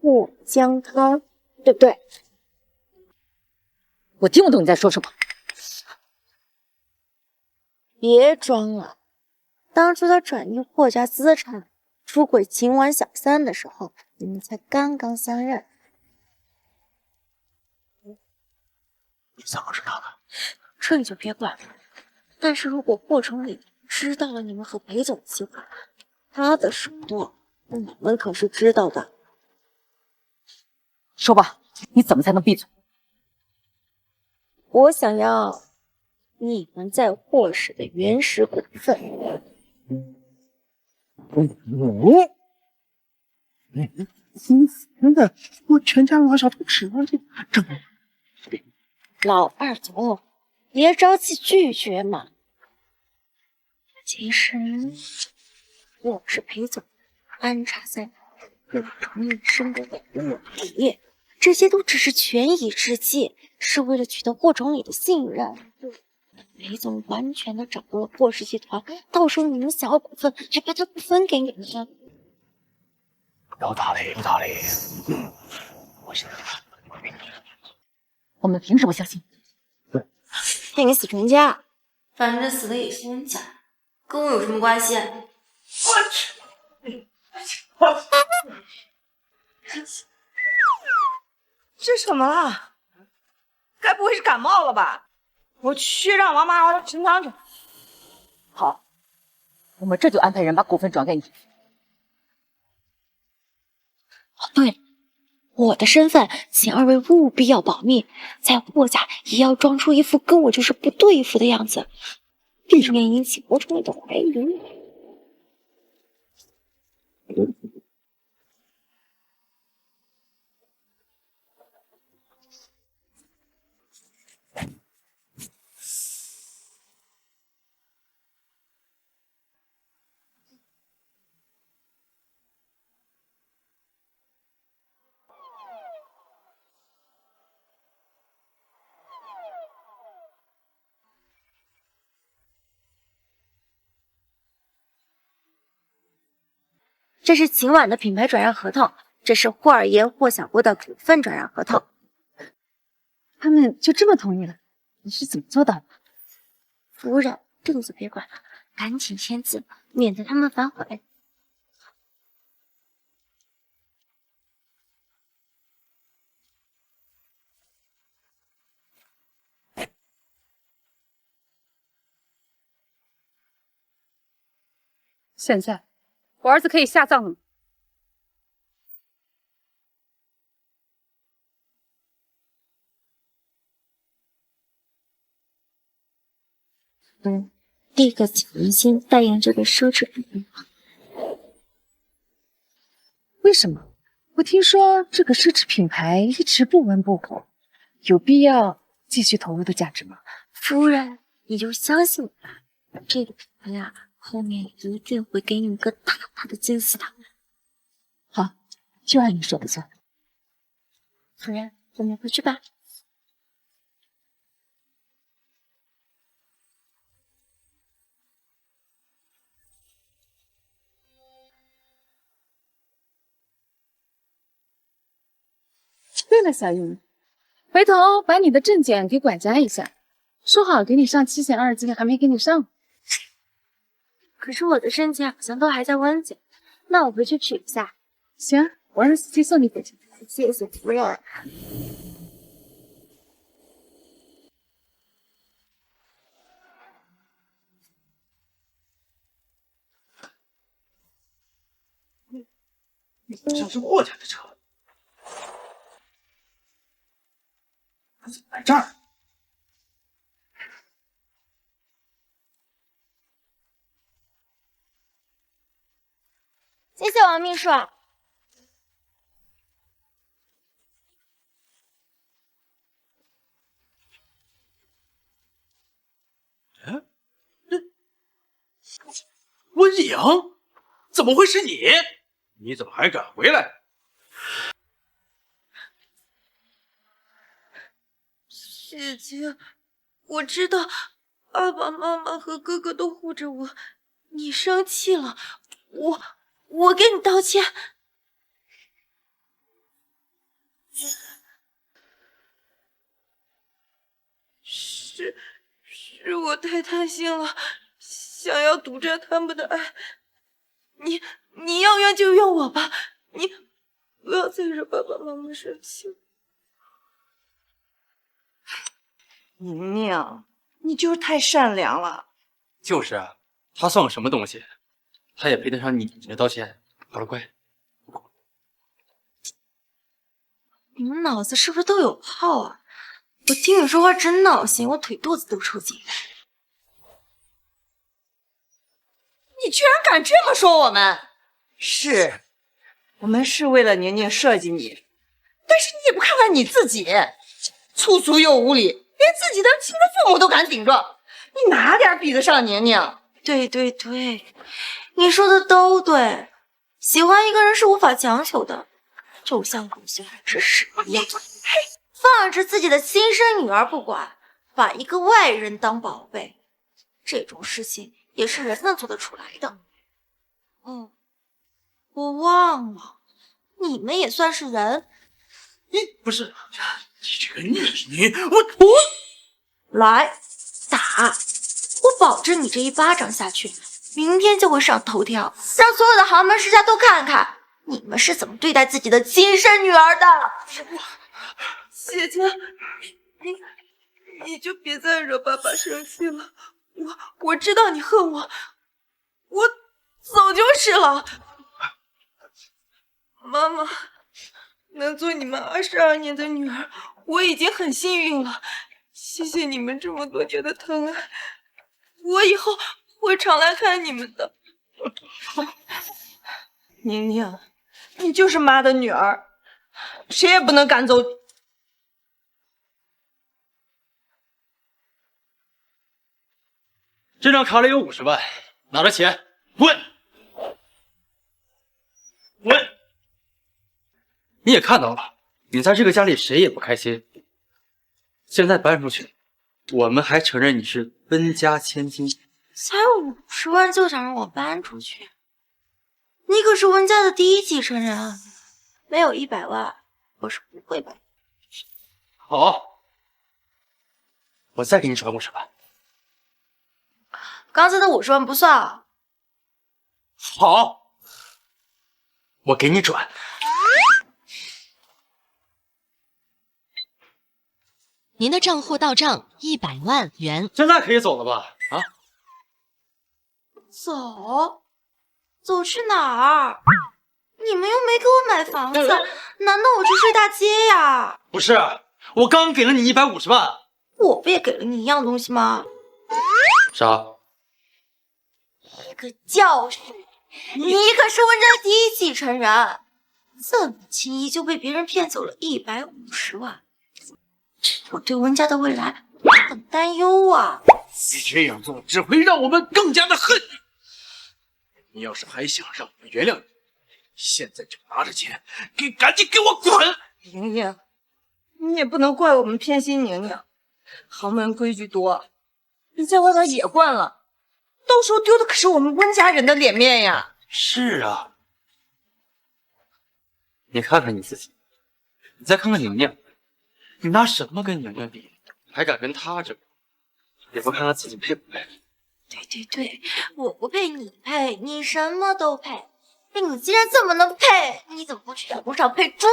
霍江涛，对不对？我听不懂你在说什么。别装了，当初他转移霍家资产、出轨秦婉小三的时候，你们才刚刚相认。你怎么知道的？这你就别管了。但是如果霍崇礼知道了你们和裴总的计划，他的手段你们可是知道的。说吧，你怎么才能闭嘴？我想要你们在霍氏的原始股份。真的，我全家老小都指望这整。老二总，别着急拒绝嘛。其实我是裴总安插在霍崇礼身边的卧底，这些都只是权宜之计，是为了取得霍崇礼的信任。裴总完全的掌握了霍氏集团，到时候你们想要股份，还怕他不分给你们？有道理，有道理。我现在我们凭什么相信？骗你死全家，反正死的也是人家，跟我有什么关系？这什么了？该不会是感冒了吧？我去让王妈妈诊长诊。好，我们这就安排人把股份转给你。哦，对了，我的身份，请二位务必要保密，在霍家也要装出一副跟我就是不对付的样子，避免引起霍崇礼的怀疑。这是秦婉的品牌转让合同，这是霍二爷霍小波的股份转让合同。他们就这么同意了？你是怎么做到的？夫人，这个就别管了，赶紧签字，免得他们反悔。现在我儿子可以下葬了吗？立刻请您先代言这个奢侈品。为什么？我听说这个奢侈品牌一直不温不火，有必要继续投入的价值吗？夫人，你就相信我吧，这个品牌呀，后面一定会给你一个大大的惊喜的。好，就按你说的做。夫人，我们回去吧。对了，小玉，回头把你的证件给管家一下，说好给你上7险2金，还没给你上。可是我的证件好像都还在温检，那我回去取一下。行，我让司机送你回去。谢谢夫人。像是墨家的车。他怎么来这儿？谢谢王秘书。温影，怎么会是你？你怎么还敢回来？姐姐，我知道爸爸妈妈和哥哥都护着我，你生气了，我给你道歉。是我太贪心了，想要独占他们的爱。你要怨就怨我吧，你不要再惹爸爸妈妈生气了。宁宁，你就是太善良了。就是啊，他算个什么东西？他也配得上你的道歉？好了，乖。你们脑子是不是都有泡啊？我听你说话真闹心，我腿肚子都抽筋。你居然敢这么说我们？是，我们是为了宁宁设计你，但是你也不看看你自己，粗俗又无礼，连自己的亲生父母都敢顶撞，你哪点比得上宁宁？对对对，你说的都对。喜欢一个人是无法强求的，就像狗喜欢吃屎一样。嘿，放着自己的亲生女儿不管，把一个外人当宝贝，这种事情也是人能做得出来的。我忘了，你们也算是人。不是，你这个你，我来打！我保证你这一巴掌下去，明天就会上头条，让所有的豪门世家都看看你们是怎么对待自己的亲生女儿的。姐姐，你就别再惹爸爸生气了。我知道你恨我，我早就是了。妈妈，能做你们22年的女儿，我已经很幸运了。谢谢你们这么多年的疼爱，我以后会常来看你们的。宁宁，你就是妈的女儿，谁也不能赶走你。这张卡里有50万，拿着钱滚！滚！你也看到了，你在这个家里谁也不开心。现在搬出去，我们还承认你是温家千金。才50万就想让我搬出去？你可是温家的第一继承人啊！没有100万，我是不会搬。好，我再给你转50万。刚才的50万不算啊。好，我给你转。您的账户到账100万元。现在可以走了吧？啊？走？走去哪儿？你们又没给我买房子，难道我去睡大街呀？不是，我刚给了你150万，我不也给了你一样东西吗？啥？一个教训！你可是温家第一继承人，这么轻易就被别人骗走了150万，我对温家的未来很担忧啊！你这样做只会让我们更加的恨你。你要是还想让我们原谅你，现在就拿着钱，赶紧给我滚！宁宁，你也不能怪我们偏心宁宁，豪门规矩多，你在外边也惯了，到时候丢的可是我们温家人的脸面呀。是啊，你看看你自己，你再看看宁宁，你拿什么跟宁宁比？还敢跟她争？也不看看自己配不配？对，我不配，你配，你什么都配。你既然这么能配，你怎么不去养猪场配猪呢？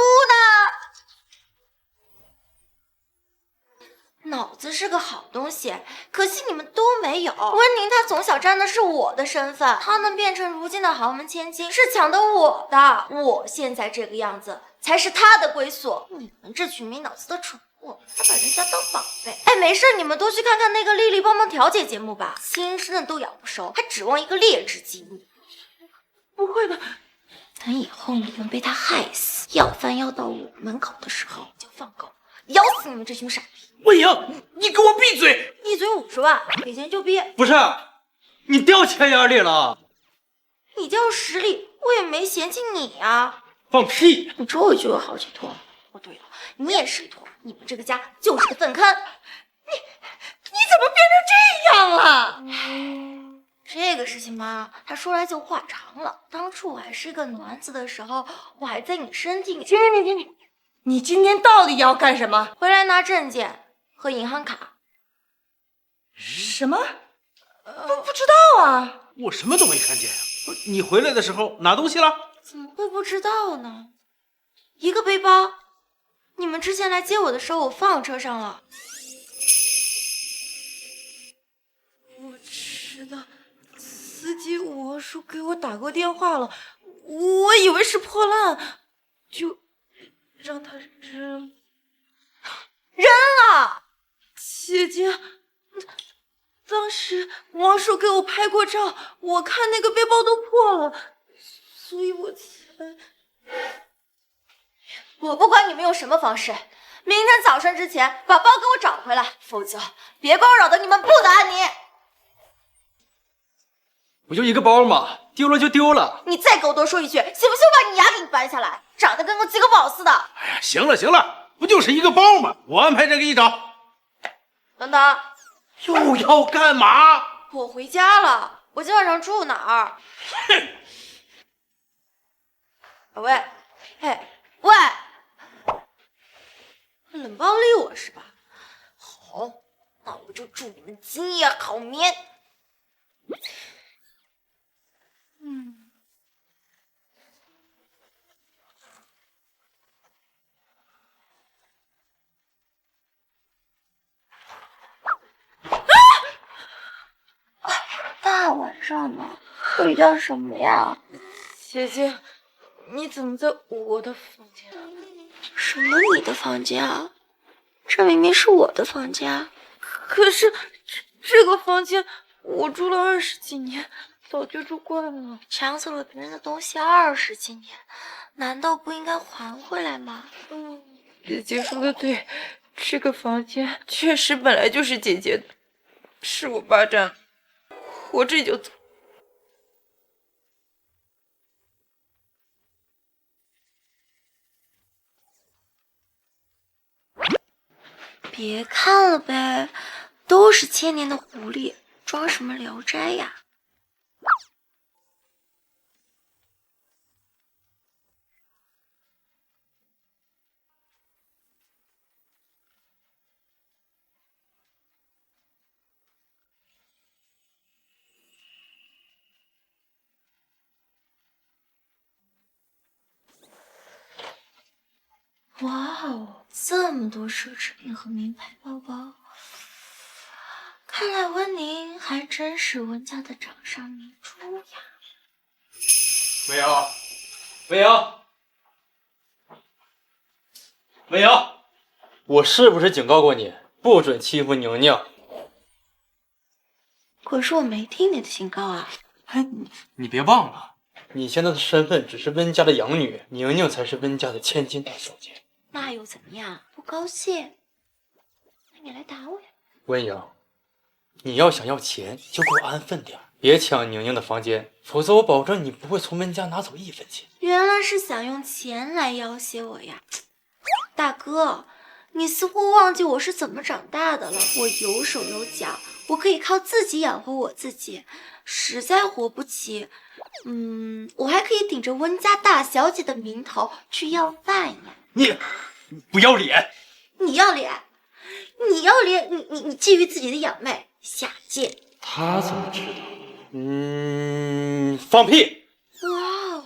脑子是个好东西，可惜你们都没有。温宁她从小占的是我的身份，她能变成如今的豪门千金，是抢的我的。我现在这个样子，才是她的归宿。你们这群没脑子的蠢货，还把人家当宝贝。哎，没事，你们多去看看那个丽丽帮忙调解节目吧，亲生的都养不熟，还指望一个劣质基因。不会的，等以后你们被他害死，要饭要到我门口的时候，就放狗，咬死你们这群傻逼！魏莹，你给我闭嘴！一嘴50万，给钱就逼！不是，你掉钱眼里了？你掉10里，我也没嫌弃你呀。放屁！你周围就有好几坨。哦，对了，你也是一坨，你们这个家就是个粪坑。你怎么变成这样了？这个事情嘛，他说来就话长了。当初我还是个卵子的时候，我还在你身体里。停，你今天到底要干什么？回来拿证件和银行卡。什么？不知道啊，我什么都没看见呀。你回来的时候拿东西了？怎么会不知道呢？一个背包，你们之前来接我的时候，我放车上了。我知道。司机王叔给我打过电话了，我以为是破烂，就让他扔了。姐姐，当时王叔给我拍过照，我看那个背包都破了，所以我才……我不管你们用什么方式，明天早上之前把包给我找回来，否则别怪我扰得你们不得安宁。不就一个包吗？丢了就丢了。你再给我多说一句，信不信我把你牙给你掰下来？长得跟个鸡狗不好似的。哎呀，行了，不就是一个包吗？我安排人给你找。等等，又要干嘛？我回家了，我今晚上住哪儿？喂，嘿，喂，冷暴力我是吧？好，那我就祝你们今夜好眠。大晚上的睡觉什么呀？姐姐，你怎么在我的房间？什么你的房间啊？这明明是我的房间。可是这个房间我住了20几年，早就住惯了。抢走了别人的东西20几年，难道不应该还回来吗？姐姐说的对，这个房间确实本来就是姐姐的，是我霸占，我这就走。别看了呗，都是千年的狐狸，装什么聊斋呀？哇哦，这么多奢侈品和名牌包包，看来温宁还真是温家的掌上明珠呀。魏瑶，魏瑶，魏瑶，我是不是警告过你，不准欺负宁宁？可是我没听你的警告啊！哎，你别忘了，你现在的身份只是温家的养女，宁宁才是温家的千金大小姐。那又怎么样？不高兴？那你来打我呀！温莹，你要想要钱，就给我安分点，别抢宁宁的房间，否则我保证你不会从温家拿走1分钱。原来是想用钱来要挟我呀，大哥，你似乎忘记我是怎么长大的了。我有手有脚，我可以靠自己养活我自己。实在活不起，我还可以顶着温家大小姐的名头去要饭呀。你不要脸！你要脸？你要脸？你觊觎自己的养妹，下贱！他怎么知道？放屁！哇哦，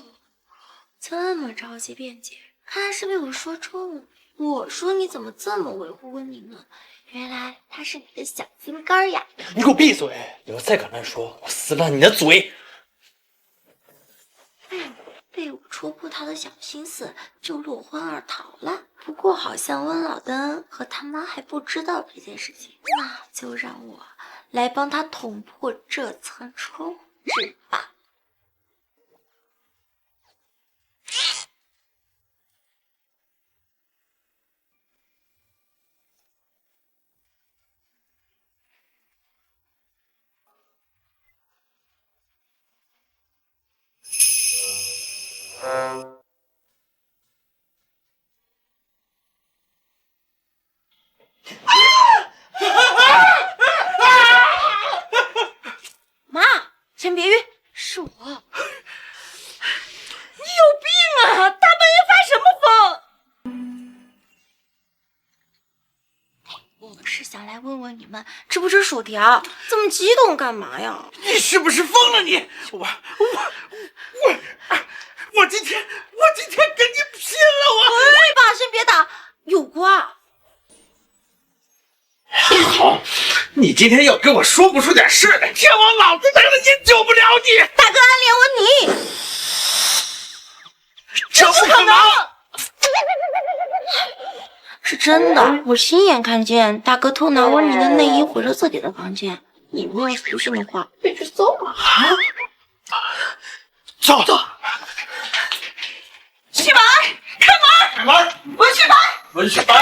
这么着急辩解，看来是被我说中了。我说你怎么这么维护温宁呢？原来他是你的小心肝呀！你给我闭嘴！你要再敢乱说，我撕烂你的嘴！被我戳破他的小心思，就落荒而逃了。不过好像温老登和他妈还不知道这件事情，那就让我来帮他捅破这层窗纸吧。妈，先别晕，是我。你有病啊！大半夜发什么疯？我是想来问问你们吃不吃薯条，这么激动干嘛呀？你是不是疯了你？我今天跟你拼了！对吧？先别打，有瓜。好，你今天要跟我说不出点事来，天王老子等着你救不了你！大哥暗恋我你，这不可能！是真的，我亲眼看见大哥偷拿温宁的内衣回了自己的房间。你们要是不信的话，别去搜嘛。走！去白，开门！文旭白，文旭白。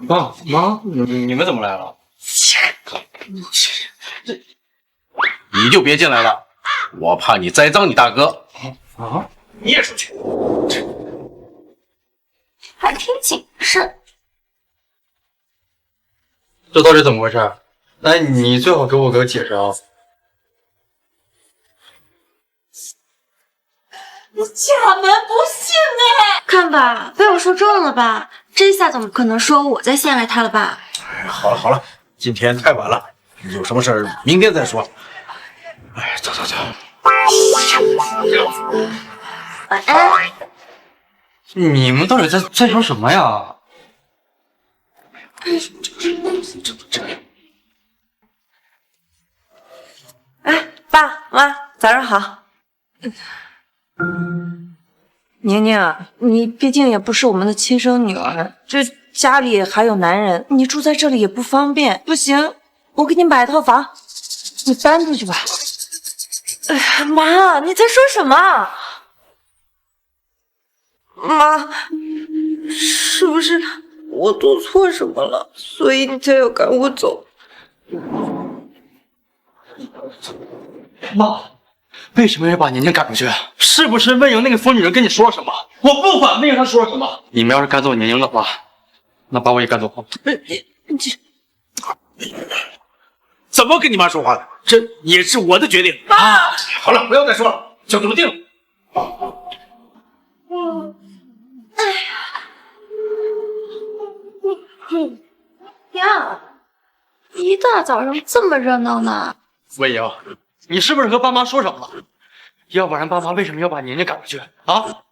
爸妈，你们怎么来了？你就别进来了，我怕你栽赃你大哥。啊！你也出去。还挺谨慎。这到底怎么回事？哎，你最好给我个解释啊！你家门不幸哎！看吧，被我说中了吧？这下怎么可能说我在陷害他了吧？好了，今天太晚了，有什么事儿明天再说。哎，走。晚安。你们到底在说什么呀？哎，爸妈，早上好。宁宁，你毕竟也不是我们的亲生女儿，这家里还有男人，你住在这里也不方便。不行，我给你买套房，你搬出去吧。哎呀，妈，你在说什么？妈，是不是我做错什么了，所以你才要赶我走？妈，为什么要把宁宁赶出去？是不是魏莹那个疯女人跟你说什么？我不管魏莹她说什么。你们要是赶走宁宁的话，那把我也赶走好。怎么跟你妈说话的？这也是我的决定。妈，好了，不要再说了，就这么定了。哎呀，呀，一大早上这么热闹呢？魏莹，你是不是和爸妈说什么了？要不然爸妈为什么要把宁宁赶出去啊？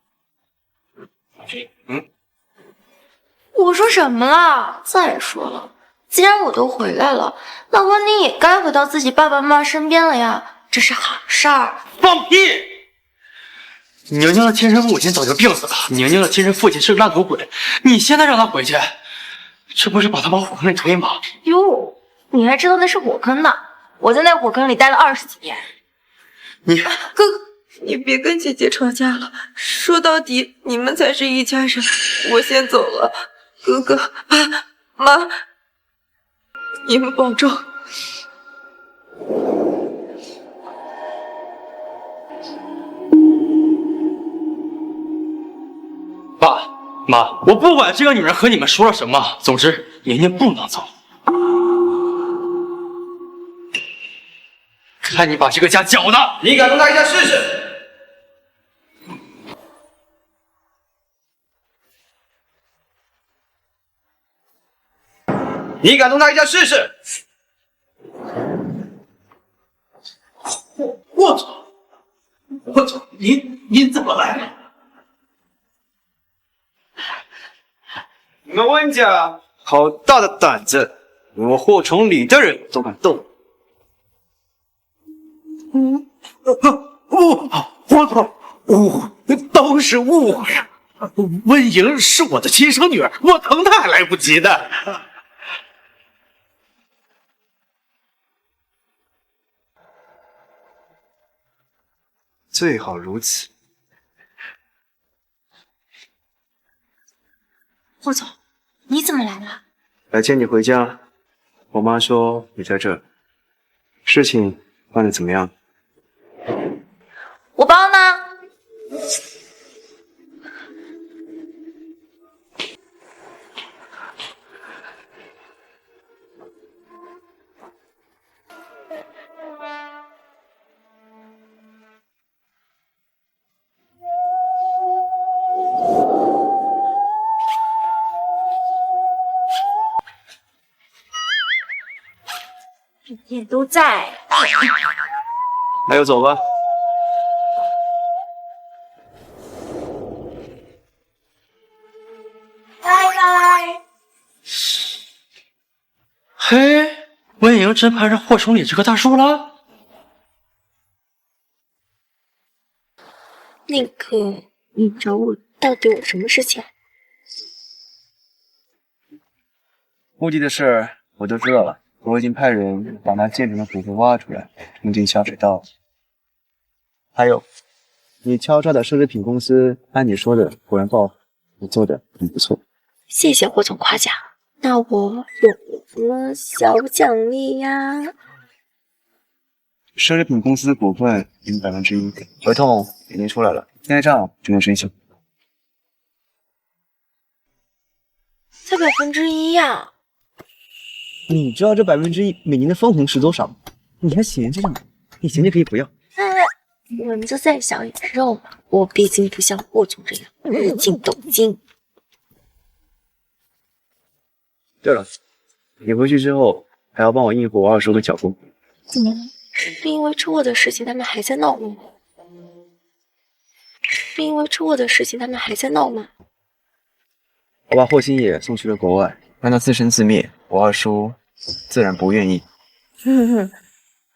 我说什么了？再说了，既然我都回来了，那温宁也该回到自己爸爸妈妈身边了呀。这是好事儿。放屁！宁宁的亲生母亲早就病死了，宁宁的亲生父亲是个烂赌鬼，你现在让他回去，这不是把他往火坑里推吗？哟，你还知道那是火坑呢？我在那火坑里待了20几年。你哥哥，你别跟姐姐吵架了，说到底你们才是一家人。我先走了，哥哥、爸妈，你们保重。爸妈，我不管这个女人和你们说了什么，总之宁宁不能走。看你把这个家搅的！你敢动她一下试试？你敢动她一下试试？霍总，您怎么来了？你们温家好大的胆子，连我霍崇礼的人都敢动！霍总，都是误会啊！温莹是我的亲生女儿，我疼她还来不及呢。最好如此。霍总，你怎么来了？来接你回家。我妈说你在这儿，事情办得怎么样？我包呢？也都在。那就走吧。拜拜。嘿，温莹真攀上霍崇礼这棵大树了。那个，你找我到底有什么事情？墓地的事我都知道了。我已经派人把那建成的骨灰挖出来，冲进下水道。还有，你敲诈的奢侈品公司，按你说的果然爆，你做的很不错。谢谢霍总夸奖。那我有什么小奖励呀？奢侈品公司的股份赢1%，合同已经出来了，现在账就能生效。才1%呀！你知道这1%每年的分红是多少吗？你还嫌弃呢？你嫌弃可以不要。蚊子再小也是肉嘛，我毕竟不像霍总这样日进斗金。对了，你回去之后还要帮我应付我二叔跟小姑。怎么了？是因为车祸的事情他们还在闹吗？我把霍星野送去了国外，让他自生自灭，我二叔自然不愿意。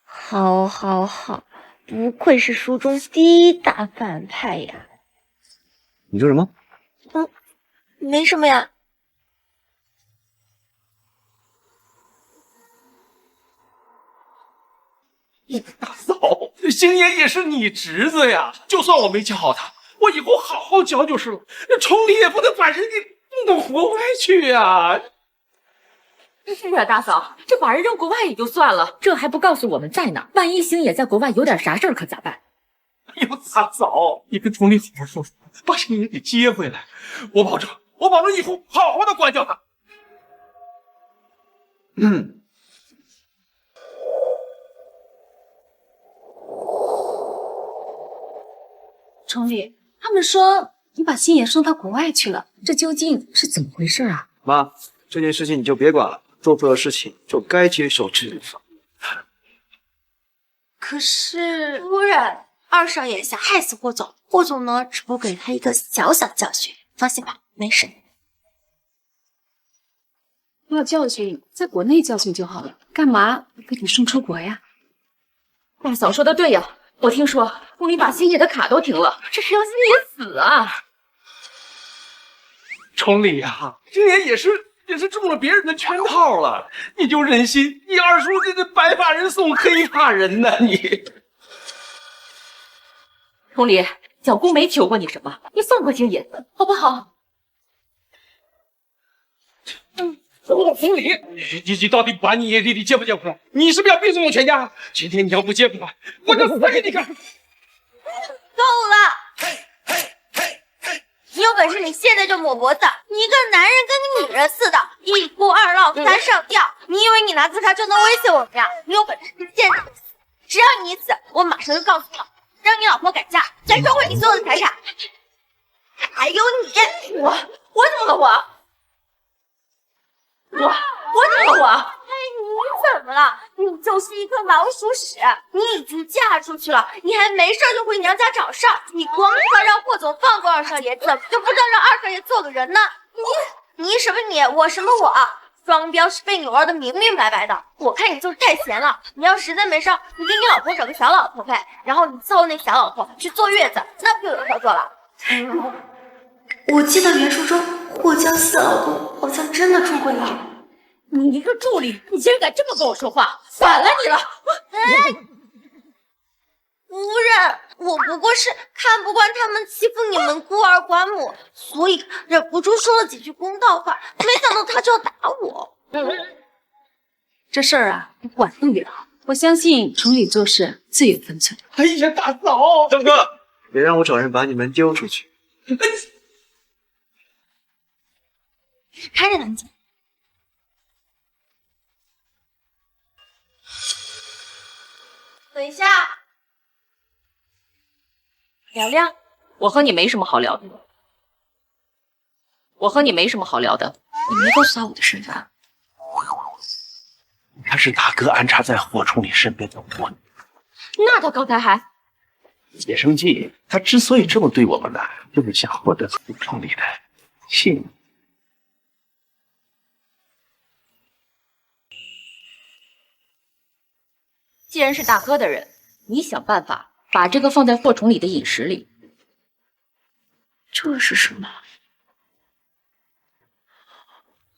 好，不愧是书中第一大反派呀！你说什么？没什么呀。大嫂，星爷也是你侄子呀，就算我没教好他，我以后好好教就是了。那崇礼也不能把人给弄到国外去呀。是啊，大嫂，这把人扔国外也就算了，这还不告诉我们在哪，万一星野在国外有点啥事儿可咋办？哎呦，大嫂，你跟崇礼好好说说，把星爷给接回来。我保证以后好好的管教他。崇礼，他们说你把星野送到国外去了，这究竟是怎么回事啊？妈，这件事情你就别管了，做错了事情就该接受惩罚。可是夫人，二少爷想害死霍总，霍总呢只不过给他一个小小教训，放心吧，没事。要教训，在国内教训就好了，干嘛被你送出国呀？大嫂说的对呀，我听说宫里把星爷的卡都停了，这是要星爷死啊！崇礼呀，星爷也是中了别人的圈套了，你就忍心你二叔这白发人送黑发人呢？你崇礼，小姑没求过你什么，你放过星爷好不好？我崇礼，你到底把你弟弟接不接回来？你是不是要逼死我全家？今天你要不接回来，我就死给你看！够了！你有本事你现在就抹脖子！你一个男人跟个女人似的，一哭二闹三上吊。你以为你拿自杀就能威胁我们呀？你有本事你现在就死！只要你一死，我马上就告诉你，让你老婆改嫁，再收回你所有的财产。还有你，我怎么了？我怎么了？哎，你怎么了？你就是一颗老鼠屎！你已经嫁出去了，你还没事就回娘家找事儿。你光知道让霍总放过二少爷，怎么就不知道让二少爷做个人呢？你什么你，我什么我？双标是被你玩的明明白白的。我看你就是太闲了。你要实在没事，你给你老婆找个小老婆呗，然后你伺候那小老婆去坐月子，那不就有事做了？我记得原书中霍江四老公好像真的住过你。你一个助理，你竟然敢这么跟我说话，反了你了！夫人，我不过是看不惯他们欺负你们孤儿寡母，所以忍不住说了几句公道话，没想到他就要打我。这事儿啊，不管不了。我相信崇礼做事自有分寸。哎呀，大嫂，张哥，别让我找人把你们丢出去。看着呢，等一下，凉凉，我和你没什么好聊的。你没告诉他我的身份。他是大哥安插在霍崇礼身边的我。那他刚才还别生气，他之所以这么对我们呢，就是想获得霍崇礼的信任。既然是大哥的人，你想办法把这个放在霍崇礼的饮食里。这是什么？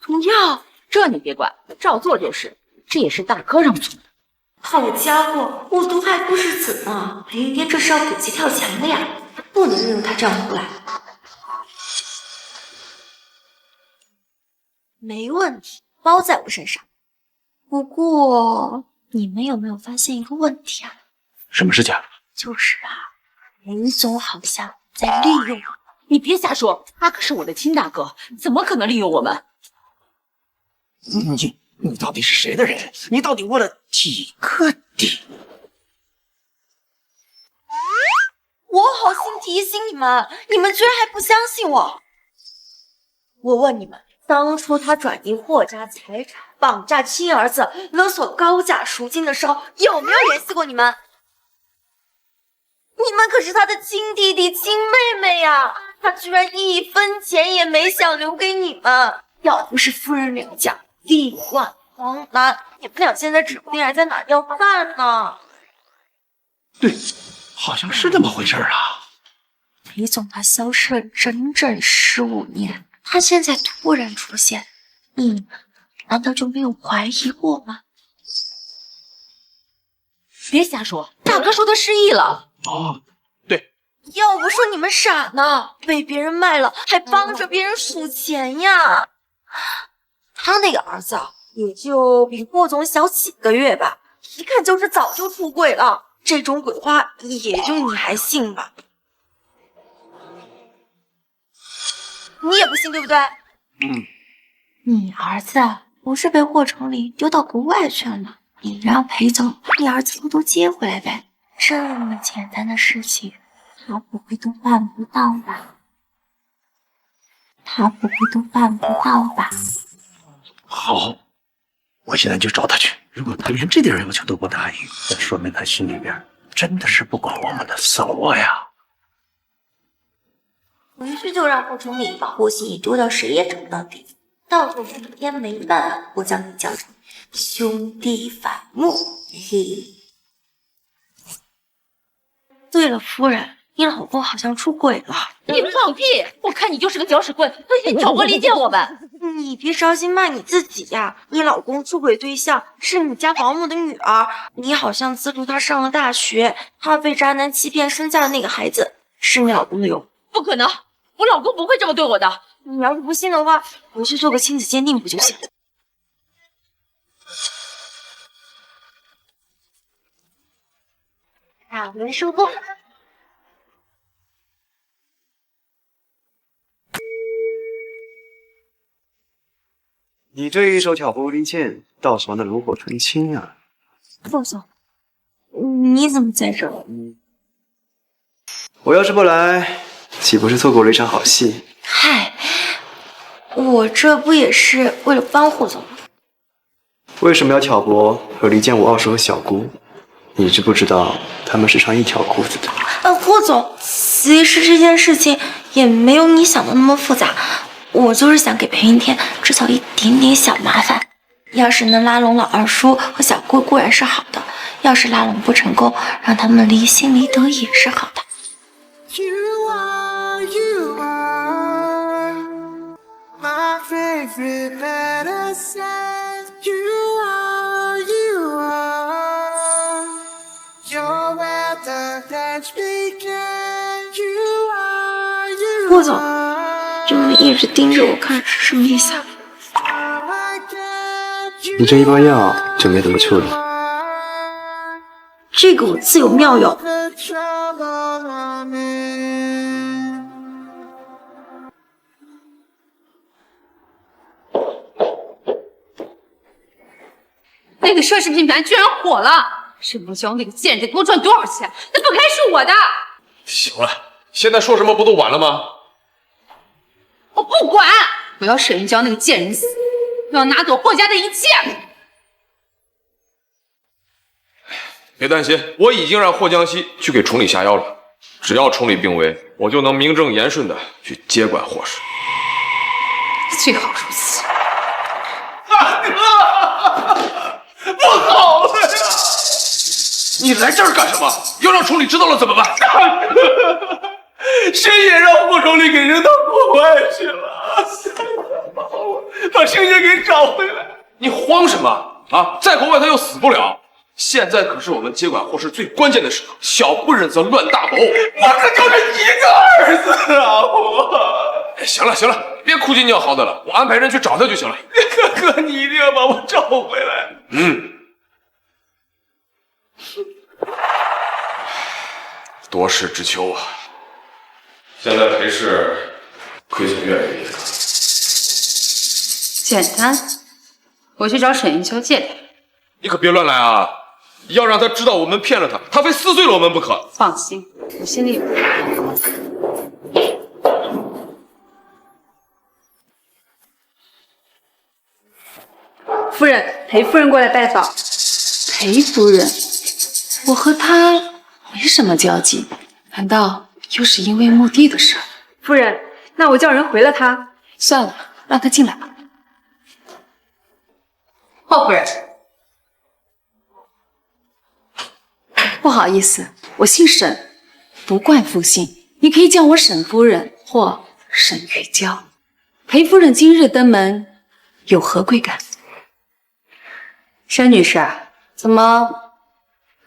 毒药？这你别管，照做就是。这也是大哥让做的。好家伙，我毒还不是死呢！裴云天这是要狗急跳墙的呀，不能任由他这样胡来。没问题，包在我身上。不过，你们有没有发现一个问题啊？什么事情？就是啊，裴总好像在利用我。你别瞎说，他可是我的亲大哥，怎么可能利用我们？你到底是谁的人？你到底握了几个底？我好心提醒你们，你们居然还不相信我！我问你们，当初他转移霍家财产、绑架亲儿子、勒索高价赎金的时候，有没有联系过你们？你们可是他的亲弟弟、亲妹妹呀！他居然1分钱也没想留给你们。要不是夫人两家力挽狂澜，你们俩现在指不定还在哪要饭呢。对，好像是这么回事啊。李总他消失了整整15年，他现在突然出现，你们难道就没有怀疑过吗？别瞎说，大哥说他失忆了。哦，对，要不说你们傻呢，被别人卖了还帮着别人数钱呀。他那个儿子也就比霍总小几个月吧，一看就是早就出轨了。这种鬼话也就你还信吧？你也不信对不对？你儿子不是被霍崇礼丢到国外去了吗？你让裴总把你儿子偷偷接回来呗。这么简单的事情，他不会都办不到吧？好，我现在就找他去。如果他连这点要求都不答应，那说明他心里边真的是不管我们的死活呀。回去就让霍崇礼把霍心怡丢到谁也找不到的地方，到时候明天没办法，我将你叫成兄弟反目。嘿，对了，夫人，你老公好像出轨了。你放屁！我看你就是个搅屎棍，都已经挑拨离间我们。你别伤心骂你自己呀！你老公出轨对象是你家保姆的女儿，你好像资助她上了大学，她被渣男欺骗生下的那个孩子是你老公的哟。不可能，我老公不会这么对我的。你要是不信的话，回去做个亲子鉴定不就行？我们收工。你这一手挑拨离间，倒是玩的炉火纯青啊！副总，你怎么在这儿？我要是不来，岂不是错过了一场好戏？嗨，我这不也是为了帮霍总吗？为什么要挑拨和离间我二叔和小姑？你知不知道他们是穿一条裤子的？霍总，其实这件事情也没有你想的那么复杂，我就是想给裴云天制造一点点小麻烦。要是能拉拢了二叔和小姑固然是好的，要是拉拢不成功，让他们离心离德也是好的。You are my favorite medicine. You are, you're where the dance began. You are, 霍总，这么一直盯着我看是什么意思啊？你这一包药就没怎么处理。这个我自有妙用。那个奢侈品牌居然火了，沈梦娇那个贱人得多赚多少钱？那不该是我的。行了，现在说什么不都晚了吗？我不管，我要沈玉娇那个贱人死，我要拿走霍家的一切。别担心，我已经让霍江西去给崇礼下药了。只要崇礼病危，我就能名正言顺的去接管霍氏。最好如此。大哥，不好了呀！你来这儿干什么？要让崇礼知道了怎么办？大哥，谁也让霍崇礼给扔到国外去了，把青姐给找回来。你慌什么啊？在国外他又死不了。现在可是我们接管霍氏最关键的时刻，小不忍则乱大谋。我可就这一个儿子啊！我行了行了，别哭鸡尿嚎的了，我安排人去找他就行了。哥哥，你一定要把我找回来。多事之秋啊！现在裴氏亏损越来越严重。简单，我去找沈玉娇借点。你可别乱来啊！要让他知道我们骗了他，他非撕碎了我们不可。放心，我心里有数。夫人，裴夫人过来拜访。裴夫人，我和她没什么交集，难道又是因为墓地的事？夫人，那我叫人回了她。算了，让她进来吧。霍夫人，不好意思，我姓沈，不冠夫姓，你可以叫我沈夫人或沈玉娇。裴夫人今日登门，有何贵干？沈女士，怎么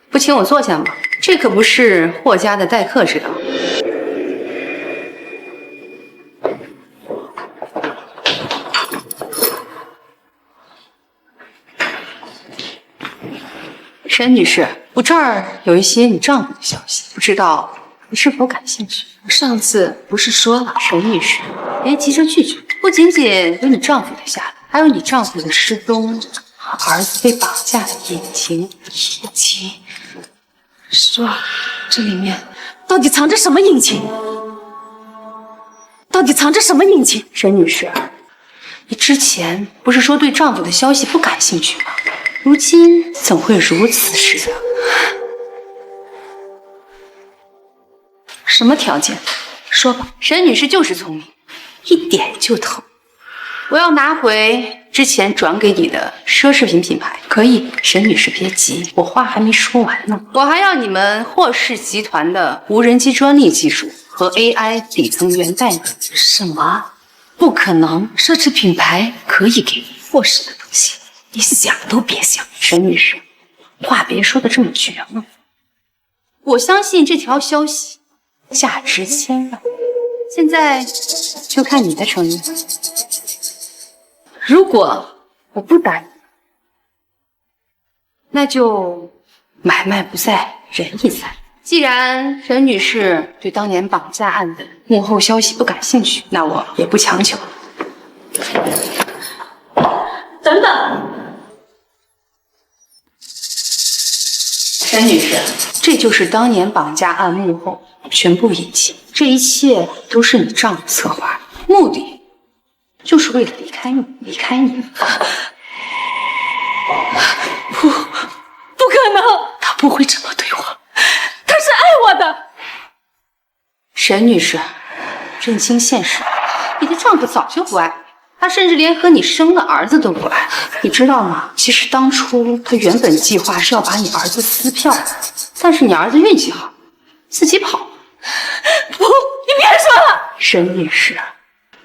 不请我坐下吗？这可不是霍家的待客之道。沈女士，我这儿有一些你丈夫的消息，不知道你是否感兴趣？上次不是说了，沈女士，别急着拒绝。不仅仅有你丈夫的下落，还有你丈夫的失踪，儿子被绑架的隐情。说，这里面到底藏着什么隐情？到底藏着什么隐情？沈女士，你之前不是说对丈夫的消息不感兴趣吗？如今怎会如此失色？什么条件？说吧。沈女士就是聪明，一点就透。我要拿回之前转给你的奢侈品品牌。可以，沈女士别急，我话还没说完呢。我还要你们霍氏集团的无人机专利技术和 AI 底层源代码。什么？不可能！奢侈品牌可以给霍氏的东西，你想都别想。沈女士，话别说的这么绝吗？我相信这条消息价值千万，现在就看你的诚意。如果我不答应，那就买卖不在，人已散。既然沈女士对当年绑架案的幕后消息不感兴趣，那我也不强求。等等，沈女士，这就是当年绑架案幕后全部隐情，这一切都是你丈夫策划，目的就是为了离开你。不可能，他不会这么对我，他是爱我的。沈女士，认清现实，你的丈夫早就不爱你，他甚至连和你生的儿子都不爱。你知道吗？其实当初他原本计划是要把你儿子撕票的，但是你儿子运气好，自己跑了。不，你别说了。沈女士，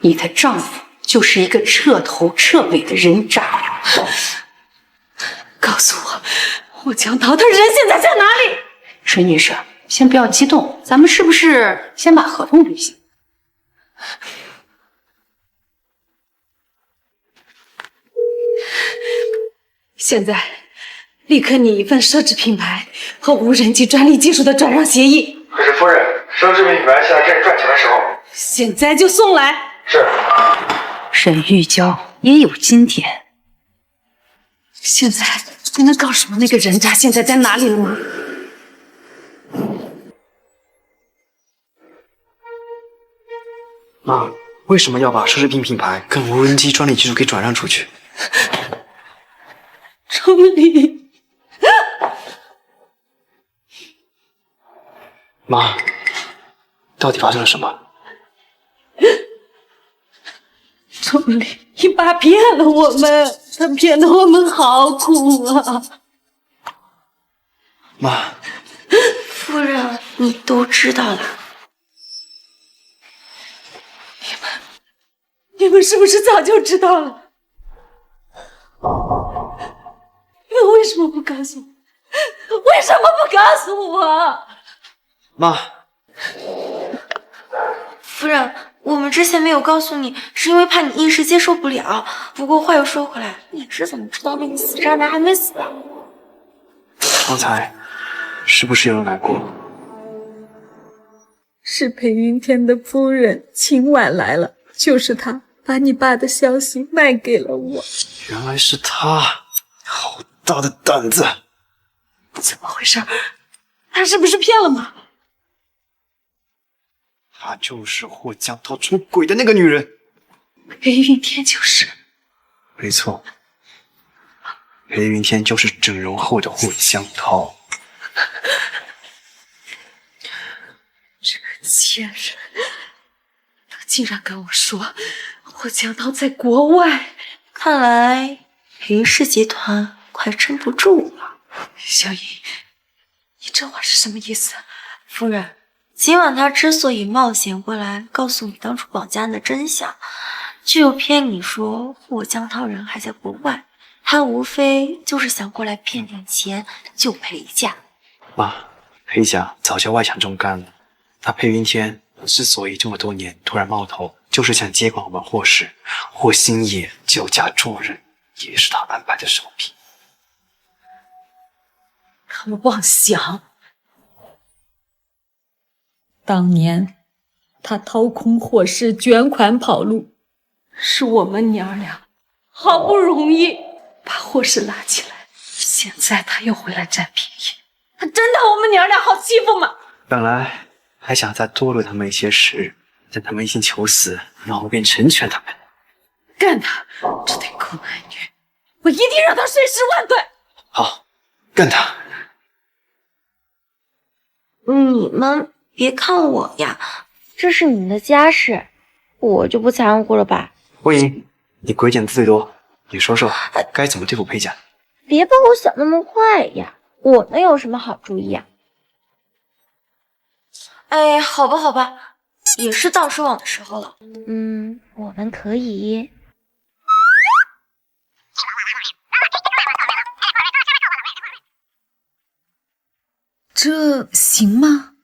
你的丈夫就是一个彻头彻尾的人渣。告诉我江涛他人现在在哪里？沈女士，先不要激动，咱们是不是先把合同履行？现在立刻拟一份奢侈品牌和无人机专利技术的转让协议。可是夫人，奢侈品牌现在正是赚钱的时候。现在就送来。是。沈玉娇也有今天。现在你能告诉我那个人渣现在在哪里了吗？妈，为什么要把奢侈品品牌跟无人机专利技术给转让出去？钟离，妈，到底发生了什么？钟离，你爸骗了我们，他骗得我们好苦啊！妈，夫人，你都知道了。你们是不是早就知道了？你们为什么不告诉我？为什么不告诉我？妈，夫人，我们之前没有告诉你，是因为怕你一时接受不了。不过话又说回来，你是怎么知道那个死渣男还没死啊？刚才是不是有人来过？是裴云天的夫人秦婉来了，就是他把你爸的消息卖给了我。原来是他，好大的胆子！怎么回事？他是不是骗了妈？她就是霍江涛出轨的那个女人。裴云天就是。没错，裴云天就是整容后的霍江涛。这个贱人，他竟然跟我说霍江涛在国外。看来裴氏集团快撑不住了。小颖，你这话是什么意思？夫人，今晚他之所以冒险过来告诉你当初绑架案的真相，就骗你说霍江涛人还在国外，他无非就是想过来骗点钱救裴家。妈，裴家早就外强中干了。他裴云天之所以这么多年突然冒头，就是想接管我们霍氏。霍星野救驾助人，也是他安排的手笔。他们妄想！当年他掏空霍氏，卷款跑路，是我们娘俩好不容易把霍氏拉起来，现在他又回来占便宜，他真当我们娘俩好欺负吗？本来还想再多留他们一些时日，等他们一心求死，让我便成全他们。干他！这对狗男女，我一定让他碎尸万段！好，干他！你们别看我呀，这是你们的家事，我就不掺和了吧。慧英，你鬼点子最多，你说说该怎么对付裴家？别把我想那么坏呀，我能有什么好主意啊？哎，好吧，好吧，也是到收网的时候了。我们可以。这行吗？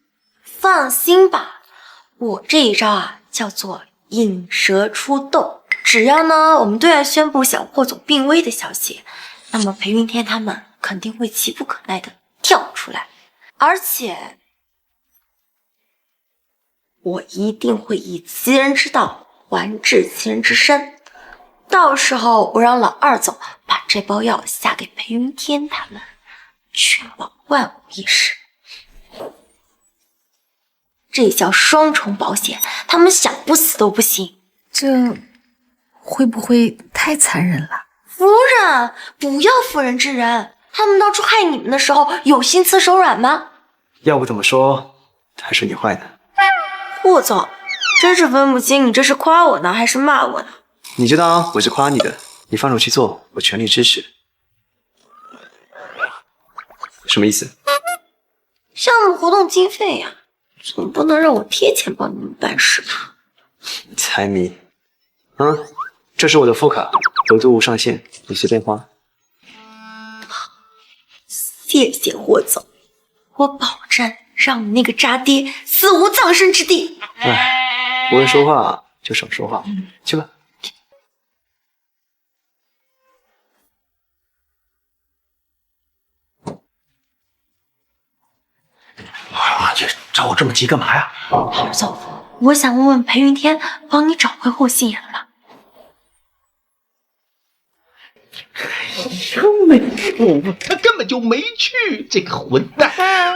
放心吧，我这一招啊叫做引蛇出洞。只要呢我们对外宣布想霍总病危的消息，那么裴云天他们肯定会急不可耐的跳出来，而且我一定会以其人之道还治其人之身。到时候我让老二总把这包药下给裴云天他们，确保万无一失。这叫双重保险，他们想不死都不行。这会不会太残忍了？夫人，不要妇人之仁。他们当初害你们的时候，有心慈手软吗？要不怎么说还是你坏呢？霍总，真是分不清你这是夸我呢，还是骂我呢？你就当我是夸你的，你放手去做，我全力支持。什么意思？项目活动经费呀，总不能让我贴钱帮你们办事吧？财迷。这是我的副卡，额度无上限，你随便花。谢谢霍总，我保证让你那个渣爹死无葬身之地。不会说话就少说话，去吧。这找我这么急干嘛呀？二总，我想问问裴云天帮你找回霍心妍了吗？真没谱，他根本就没去，这个混蛋！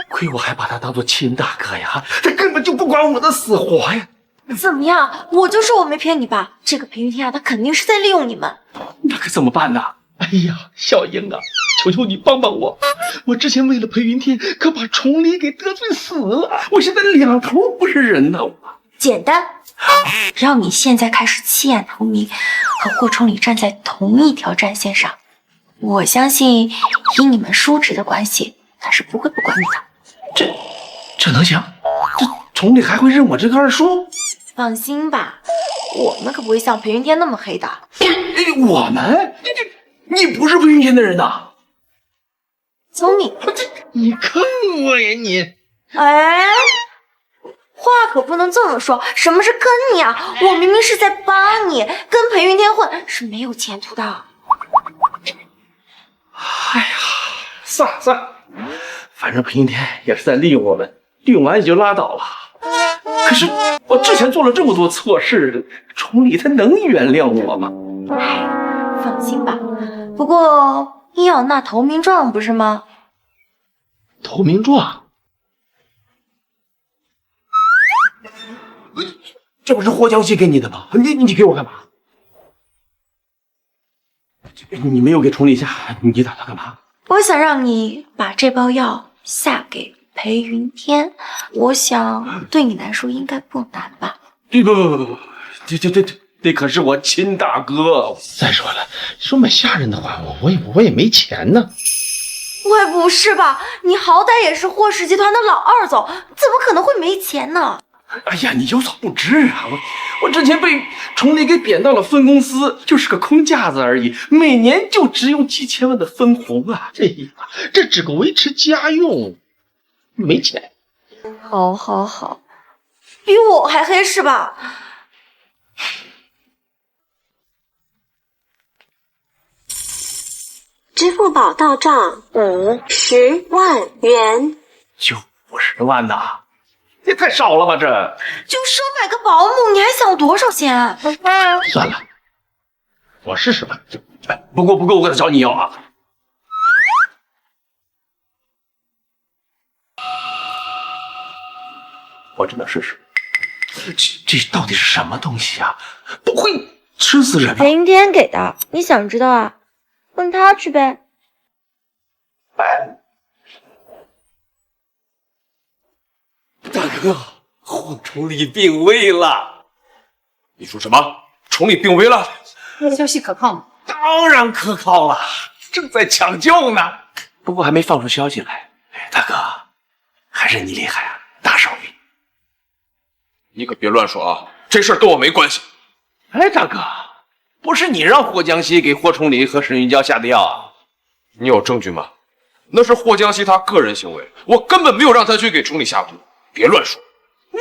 亏我还把他当做亲大哥呀，他根本就不管我的死活呀！怎么样？我就说我没骗你吧，这个裴云天啊，他肯定是在利用你们。那可怎么办呢？哎呀，小英啊，求求你帮帮我！我之前为了裴云天，可把崇礼给得罪死了，我现在两头不是人呢。简单，让你现在开始弃暗投明，和霍崇礼站在同一条战线上。我相信，以你们叔侄的关系，他是不会不管你的。这能行？这崇礼还会认我这个二叔？放心吧，我们可不会像裴云天那么黑的。我们？你不是裴云天的人呐？聪明，你坑我呀你！哎，话可不能这么说。什么是坑你啊？我明明是在帮你，跟裴云天混是没有前途的。哎呀，算了，反正裴云天也是在利用我们，利用完也就拉倒了。可是我之前做了这么多错事，崇礼他能原谅我吗？放心吧，不过你要拿投名状不是吗？投名状？这不是霍江熙给你的吗？你给我干嘛？你没有给崇礼下，你打算干嘛？我想让你把这包药下给裴云天，我想对你来说应该不难吧？不，这可是我亲大哥。再说了，说么吓人的话，我也没钱呢。喂，不是吧？你好歹也是霍氏集团的老二总，怎么可能会没钱呢？哎呀，你有所不知啊，我之前被崇礼给贬到了分公司，就是个空架子而已，每年就只有几千万的分红啊！这只够维持家用，没钱。好，比我还黑是吧？支付宝到账50万元，就50万呐？也太少了吧！这就收买个保姆，你还想多少钱？算了，我试试吧。不够我得找你要啊！我真的试试。这到底是什么东西啊？不会吃死人吧？裴云天给的，你想知道啊？问他去呗。大哥，霍崇礼病危了。你说什么？崇礼病危了？消息可靠吗？当然可靠了，正在抢救呢。不过还没放出消息来。大哥，还是你厉害啊，大手笔。你可别乱说啊，这事儿跟我没关系。哎，大哥，不是你让霍江西给霍崇礼和沈玉娇下的药啊？你有证据吗？那是霍江西他个人行为，我根本没有让他去给崇礼下毒。别乱说。你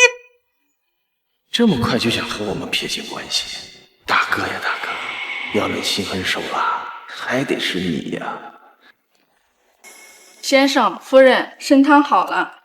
这么快就想和我们撇清关系？大哥呀，大哥，要论心狠手辣，还得是你呀。先生、夫人，参汤好了。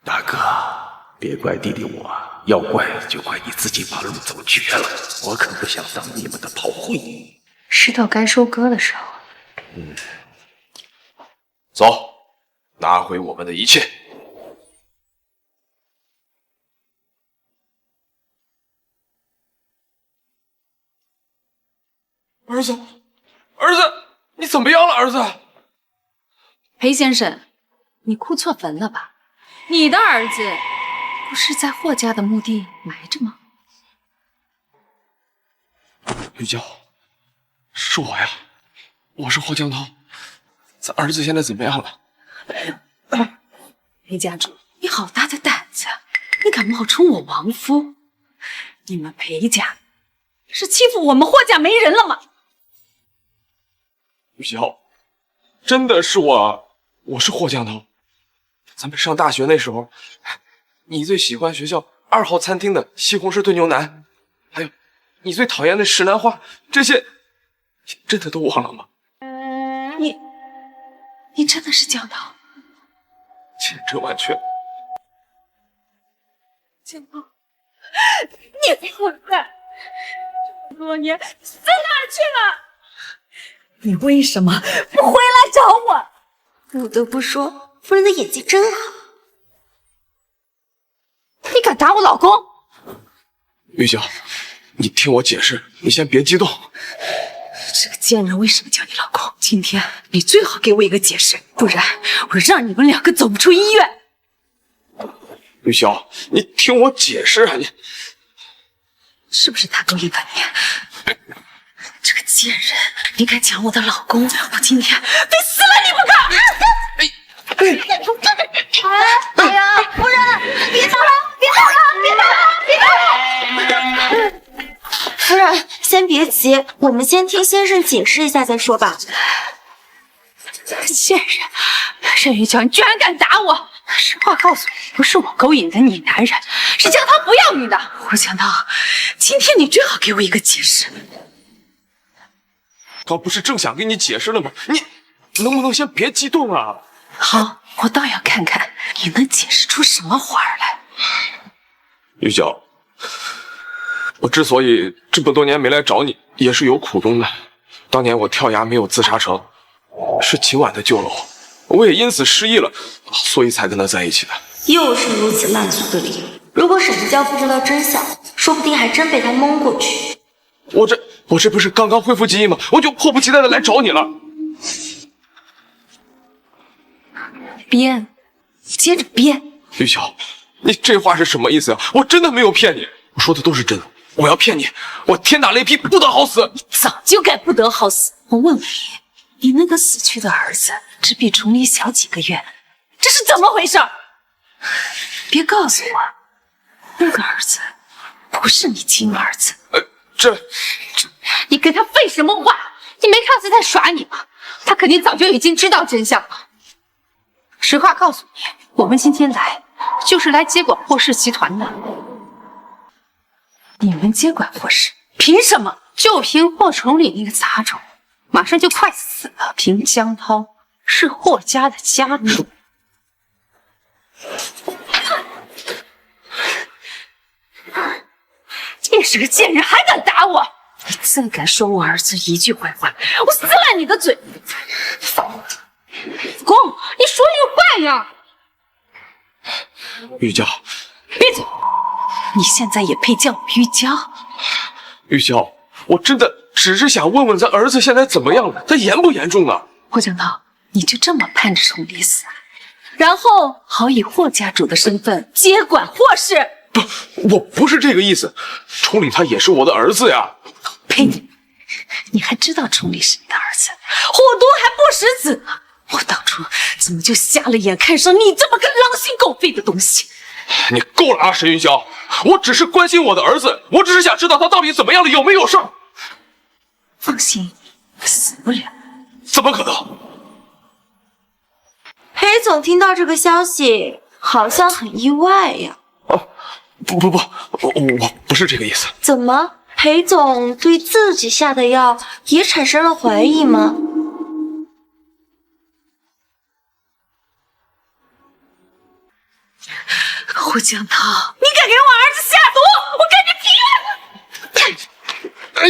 大哥，别怪弟弟我，要怪就怪你自己把路走绝了。我可不想当你们的炮灰。是到该收割的时候。走，拿回我们的一切。儿子，儿子，你怎么样了，儿子？裴先生，你哭错坟了吧？你的儿子不是在霍家的墓地埋着吗？玉娇，是我呀，我是霍江涛。咱儿子现在怎么样了？裴家主，你好大的胆子，你敢冒充我亡夫？你们裴家是欺负我们霍家没人了吗？玉娇，真的是我是霍江涛。咱们上大学那时候，你最喜欢学校2号餐厅的西红柿炖牛腩，还有你最讨厌的石楠花，这些真的都忘了吗？你真的是江涛？千真万确。江涛，你混蛋！这么多年在哪儿去了？你为什么不回来找我？不得不说，夫人的演技真好。你敢打我老公？玉娇，你听我解释，你先别激动。这个贱人为什么叫你老公？今天你最好给我一个解释，不然我让你们两个走不出医院。玉娇，你听我解释啊！你是不是他勾引的你？这个贱人，你敢抢我的老公，我今天非死了你不可！哎呀，夫人，别打了，别打了，别打了，别打了！夫人，先别急，我们先听先生解释一下再说吧。贱人，沈玉娇，你居然敢打我！实话告诉你，不是我勾引的你男人，是江涛不要你的。胡江涛，今天你最好给我一个解释。刚不是正想跟你解释了吗？你能不能先别激动啊？好，我倒要看看你能解释出什么花来。玉娇，我之所以这么多年没来找你，也是有苦衷的。当年我跳崖没有自杀成，是秦婉的救了我，我也因此失忆了，所以才跟他在一起的。又是如此烂俗的理由。如果沈玉娇不知道真相，说不定还真被他蒙过去。我这不是刚刚恢复记忆吗？我就迫不及待的来找你了。编，接着编。玉娇，你这话是什么意思啊？我真的没有骗你，我说的都是真的。我要骗你，我天打雷劈，不得好死！你早就该不得好死。我问问你，你那个死去的儿子只比崇礼小几个月，这是怎么回事？别告诉我，那个儿子不是你亲儿子。你跟他废什么话？你没看他在耍你吗？他肯定早就已经知道真相了。实话告诉你，我们今天来就是来接管霍氏集团的。你们接管霍氏，凭什么？就凭霍崇礼那个杂种，马上就快死了。凭江涛是霍家的家主。你是个贱人，还敢打我！你再敢说我儿子一句坏话，我撕烂你的嘴！公，你说句话呀！玉娇，闭嘴！你现在也配叫我玉娇？玉娇，我真的只是想问问咱儿子现在怎么样了，他严不严重啊？霍江涛，你就这么盼着崇礼死啊？然后好以霍家主的身份接管霍氏？不，我不是这个意思。崇礼他也是我的儿子呀。呸！你还知道崇礼是你的儿子，虎毒还不食子呢！我当初怎么就瞎了眼，看上你这么个狼心狗肺的东西？你够了啊，沈云霄！我只是关心我的儿子，我只是想知道他到底怎么样了，有没有事儿。放心，死不了。怎么可能？裴总听到这个消息，好像很意外呀。不，我不是这个意思。怎么，裴总对自己下的药也产生了怀疑吗？霍江涛，你敢给我儿子下毒，我跟你拼！哎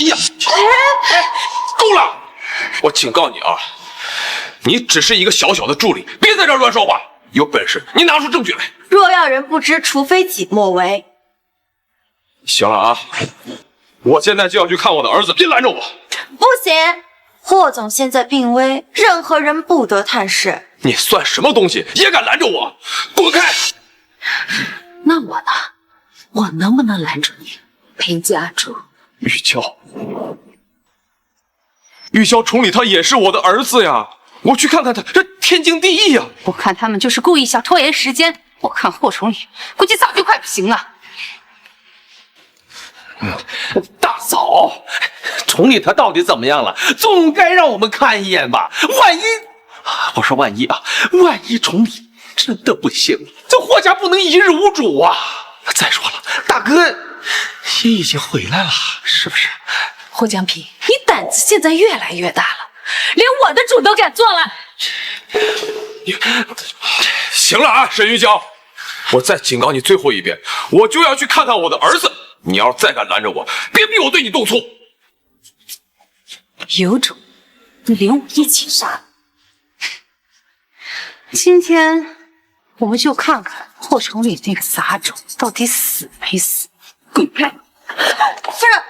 呀！够了！我警告你啊，你只是一个小小的助理，别在这儿乱说话。有本事你拿出证据来！若要人不知，除非己莫为。行了啊，我现在就要去看我的儿子，别拦着我！不行，霍总现在病危，任何人不得探视。你算什么东西，也敢拦着我？滚开！那我呢？我能不能拦住你，裴家主？玉娇，玉娇，崇礼他也是我的儿子呀，我去看看他，这天经地义呀。我看他们就是故意想拖延时间。我看霍崇礼估计早就快不行了。大嫂，崇礼他到底怎么样了？总该让我们看一眼吧。万一崇礼真的不行了，这霍家不能一日无主啊！再说了，大哥也已经回来了，是不是？霍江平，你胆子现在越来越大了，连我的主都敢做了。行了啊，沈玉娇，我再警告你最后一遍，我就要去看看我的儿子。你要是再敢拦着我，别逼我对你动粗。有种，你连我一起杀！今天我们就看看霍崇礼那个杂种到底死没死。滚开！夫人。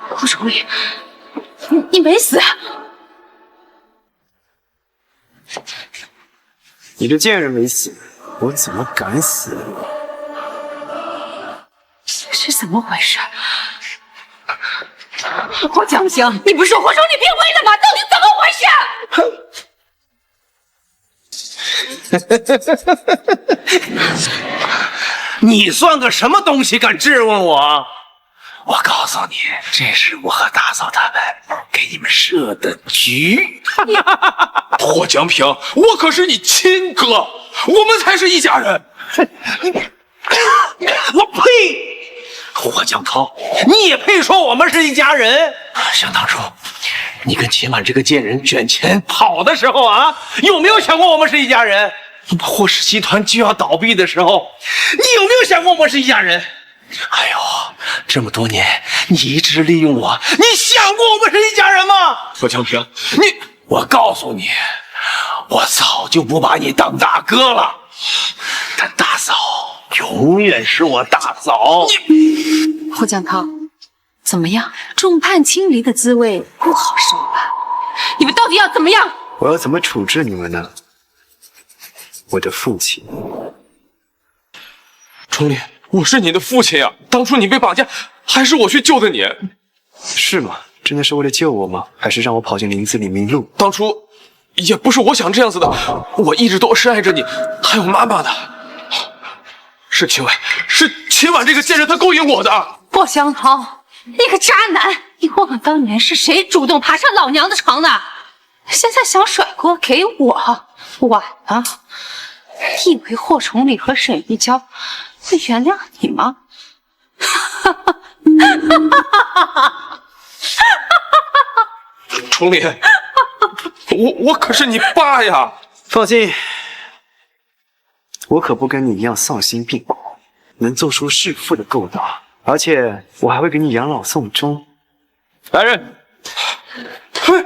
霍崇礼，你没死？你这贱人没死，我怎么敢死？是怎么回事？霍江平，你不是说霍崇礼病危了吗？到底怎么回事？你算个什么东西，敢质问我？我告诉你，这是我和大嫂他们给你们设的局。霍江平，我可是你亲哥，我们才是一家人。我呸！霍江涛，你也配说我们是一家人？想当初你跟秦婉这个贱人卷钱跑的时候啊，有没有想过我们是一家人？霍氏集团就要倒闭的时候，你有没有想过我们是一家人？哎呦，这么多年你一直利用我，你想过我们是一家人吗？霍江平，我告诉你，我早就不把你当大哥了，但大嫂永远是我大嫂。霍江涛，怎么样？众叛亲离的滋味不好受吧？你们到底要怎么样？我要怎么处置你们呢？我的父亲。崇礼，我是你的父亲呀！当初你被绑架，还是我去救的你。是吗？真的是为了救我吗？还是让我跑进林子里迷路？当初也不是我想这样子的，我一直都深爱着你，还有妈妈的。是秦婉，是秦婉这个贱人，她勾引我的。霍江涛，你个渣男！你忘了当年是谁主动爬上老娘的床的？现在想甩锅给我，晚了。你以为霍崇礼和沈玉娇会原谅你吗？崇礼，我可是你爸呀！放心，我可不跟你一样丧心病狂，能做出弑父的勾当，而且我还会给你养老送终。来人！嘿，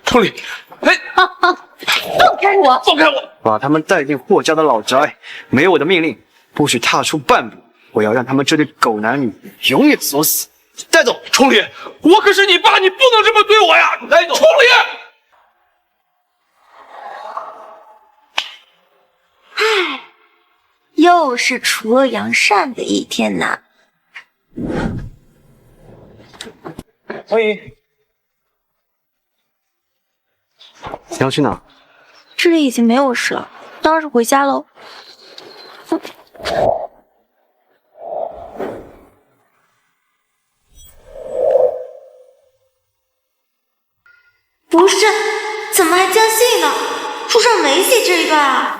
冲力！嘿，放开我！放开我！把他们带进霍家的老宅，没有我的命令，不许踏出半步。我要让他们这对狗男女永远锁死。带走！冲力，我可是你爸，你不能这么对我呀！带走！冲力！唉，又是除恶扬善的一天呐。欢迎。你要去哪？这里已经没有事了，当然是回家喽。不是，怎么还将戏呢？书上没写这一段啊。